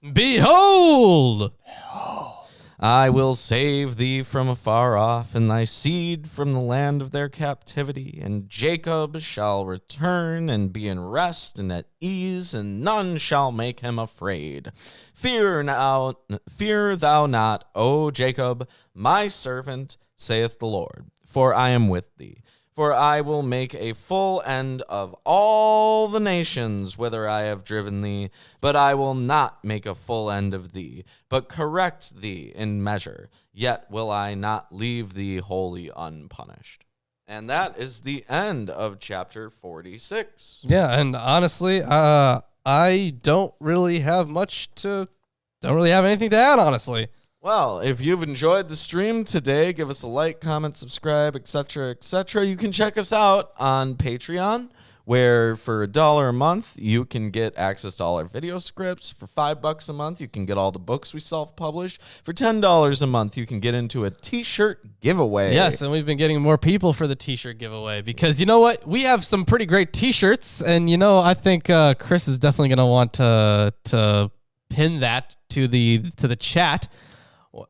I will save thee from afar off, and thy seed from the land of their captivity, and Jacob shall return and be in rest and at ease, and none shall make him afraid. Fear thou not, O Jacob, my servant, saith the Lord, for I am with thee. For I will make a full end of all the nations whither I have driven thee, but I will not make a full end of thee, but correct thee in measure. Yet will I not leave thee wholly unpunished. And that is the end of chapter 46. Yeah, and honestly, I don't really have anything to add, honestly. Well, if you've enjoyed the stream today, give us a like, comment, subscribe, etc., etc. You can check us out on Patreon, where for $1 a month, you can get access to all our video scripts. For $5 a month, you can get all the books we self-publish. For $10 a month, you can get into a t-shirt giveaway. Yes, and we've been getting more people for the t-shirt giveaway, because you know what? We have some pretty great t-shirts, and I think Chris is definitely going to want to pin that to the chat.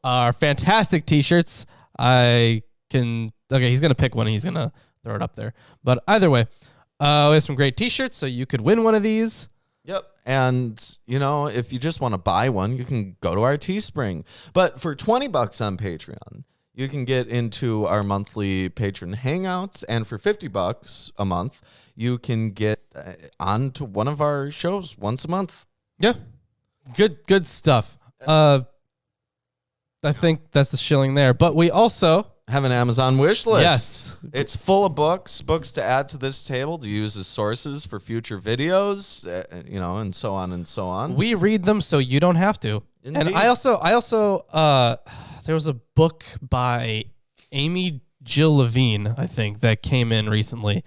Our fantastic t-shirts. He's going to pick one and he's going to throw it up there. But either way, we have some great t-shirts, so you could win one of these. Yep. And, if you just want to buy one, you can go to our Teespring. But for $20 on Patreon, you can get into our monthly patron hangouts. And for $50 a month, you can get onto one of our shows once a month. Yeah. Good stuff. I think that's the shilling there. But we also have an Amazon wish list. Yes. It's full of books to add to this table to use as sources for future videos, and so on and so on. We read them so you don't have to. Indeed. And I also there was a book by Amy Jill Levine, I think, that came in recently.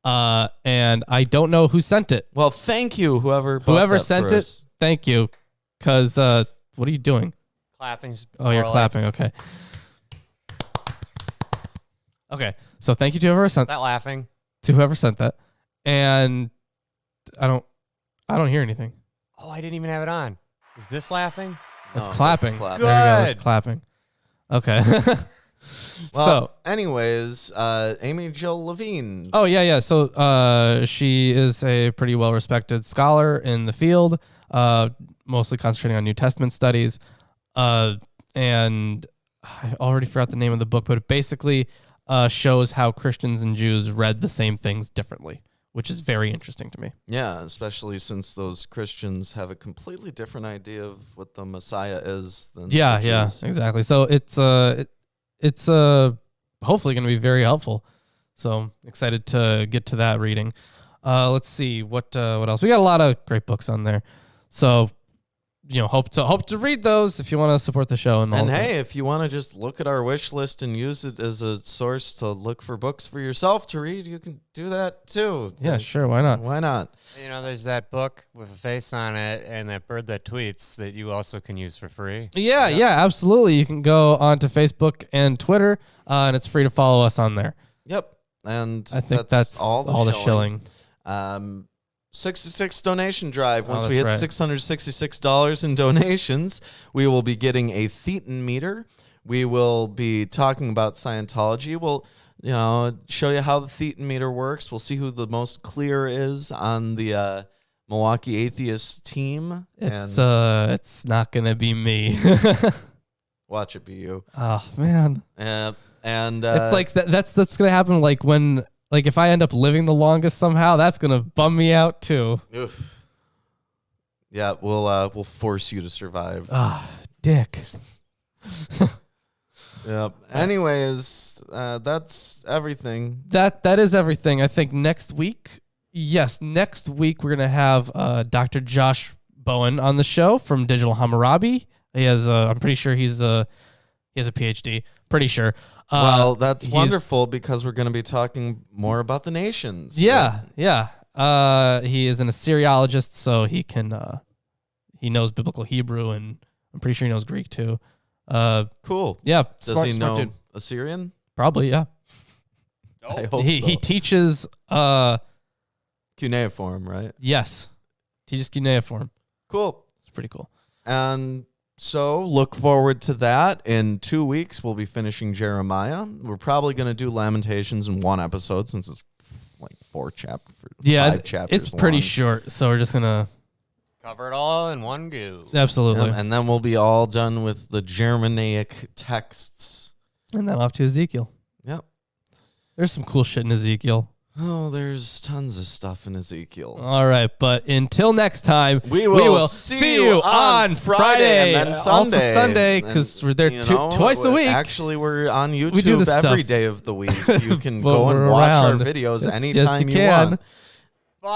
And I don't know who sent it. Well, thank you, whoever sent it. us. Thank you. Because what are you doing? Clapping. Oh, you're clapping. Okay. Okay. So thank you to whoever sent that. Laughing. To whoever sent that. And I don't hear anything. Oh, I didn't even have it on. Is this laughing? It's clapping. It's clapping. There you go. It's clapping. Okay. Well, anyways, Amy Jill Levine. Oh, yeah. So she is a pretty well-respected scholar in the field, mostly concentrating on New Testament studies. And I already forgot the name of the book, but it basically shows how Christians and Jews read the same things differently, which is very interesting to me. Yeah, especially since those Christians have a completely different idea of what the Messiah is than the Jews. Exactly. So it's hopefully going to be very helpful. So excited to get to that reading. Let's see what else. We got a lot of great books on there. So hope to read those if you want to support the show. And hey, if you want to just look at our wish list and use it as a source to look for books for yourself to read, you can do that too. Yeah, sure. Why not? Why not? There's that book with a face on it and that bird that tweets that you also can use for free. Yeah, absolutely. You can go onto Facebook and Twitter, and it's free to follow us on there. Yep. And I think that's all the shilling. 66 donation drive. Once we hit right. $666 in donations, we will be getting a Thetan meter. We will be talking about Scientology. We'll, show you how the Thetan meter works. We'll see who the most clear is on the Milwaukee Atheist team. It's not gonna be me. Watch it be you. Oh man. And it's like that's gonna happen. Like if I end up living the longest somehow, that's gonna bum me out too. Oof. Yeah, we'll force you to survive. Dick. Yep. Anyways, that's everything. That is everything. I think next week we're gonna have Dr. Josh Bowen on the show from Digital Hammurabi. He has I'm pretty sure he has a PhD. Pretty sure. Well, that's wonderful because we're going to be talking more about the nations. Yeah, right? Yeah. He is an Assyriologist, so he knows biblical Hebrew, and I'm pretty sure he knows Greek too. Cool. Yeah. Does he know dude. Assyrian? Probably, yeah. I hope so. He teaches cuneiform, right? Yes. Teaches cuneiform. Cool. It's pretty cool. And so look forward to that. In 2 weeks, we'll be finishing Jeremiah. We're probably going to do Lamentations in one episode since it's like 5 chapters. It's pretty long. Short, so we're just going to cover it all in one go. Absolutely. And then we'll be all done with the Germanic texts. And then off to Ezekiel. Yep. There's some cool shit in Ezekiel. Oh, there's tons of stuff in Ezekiel. All right, but until next time, we will see you on Friday and then Sunday. Also Sunday, because we're there twice a week. Actually, we're on YouTube we do this every stuff. day of the week. You can go and watch our videos anytime you want. Bye.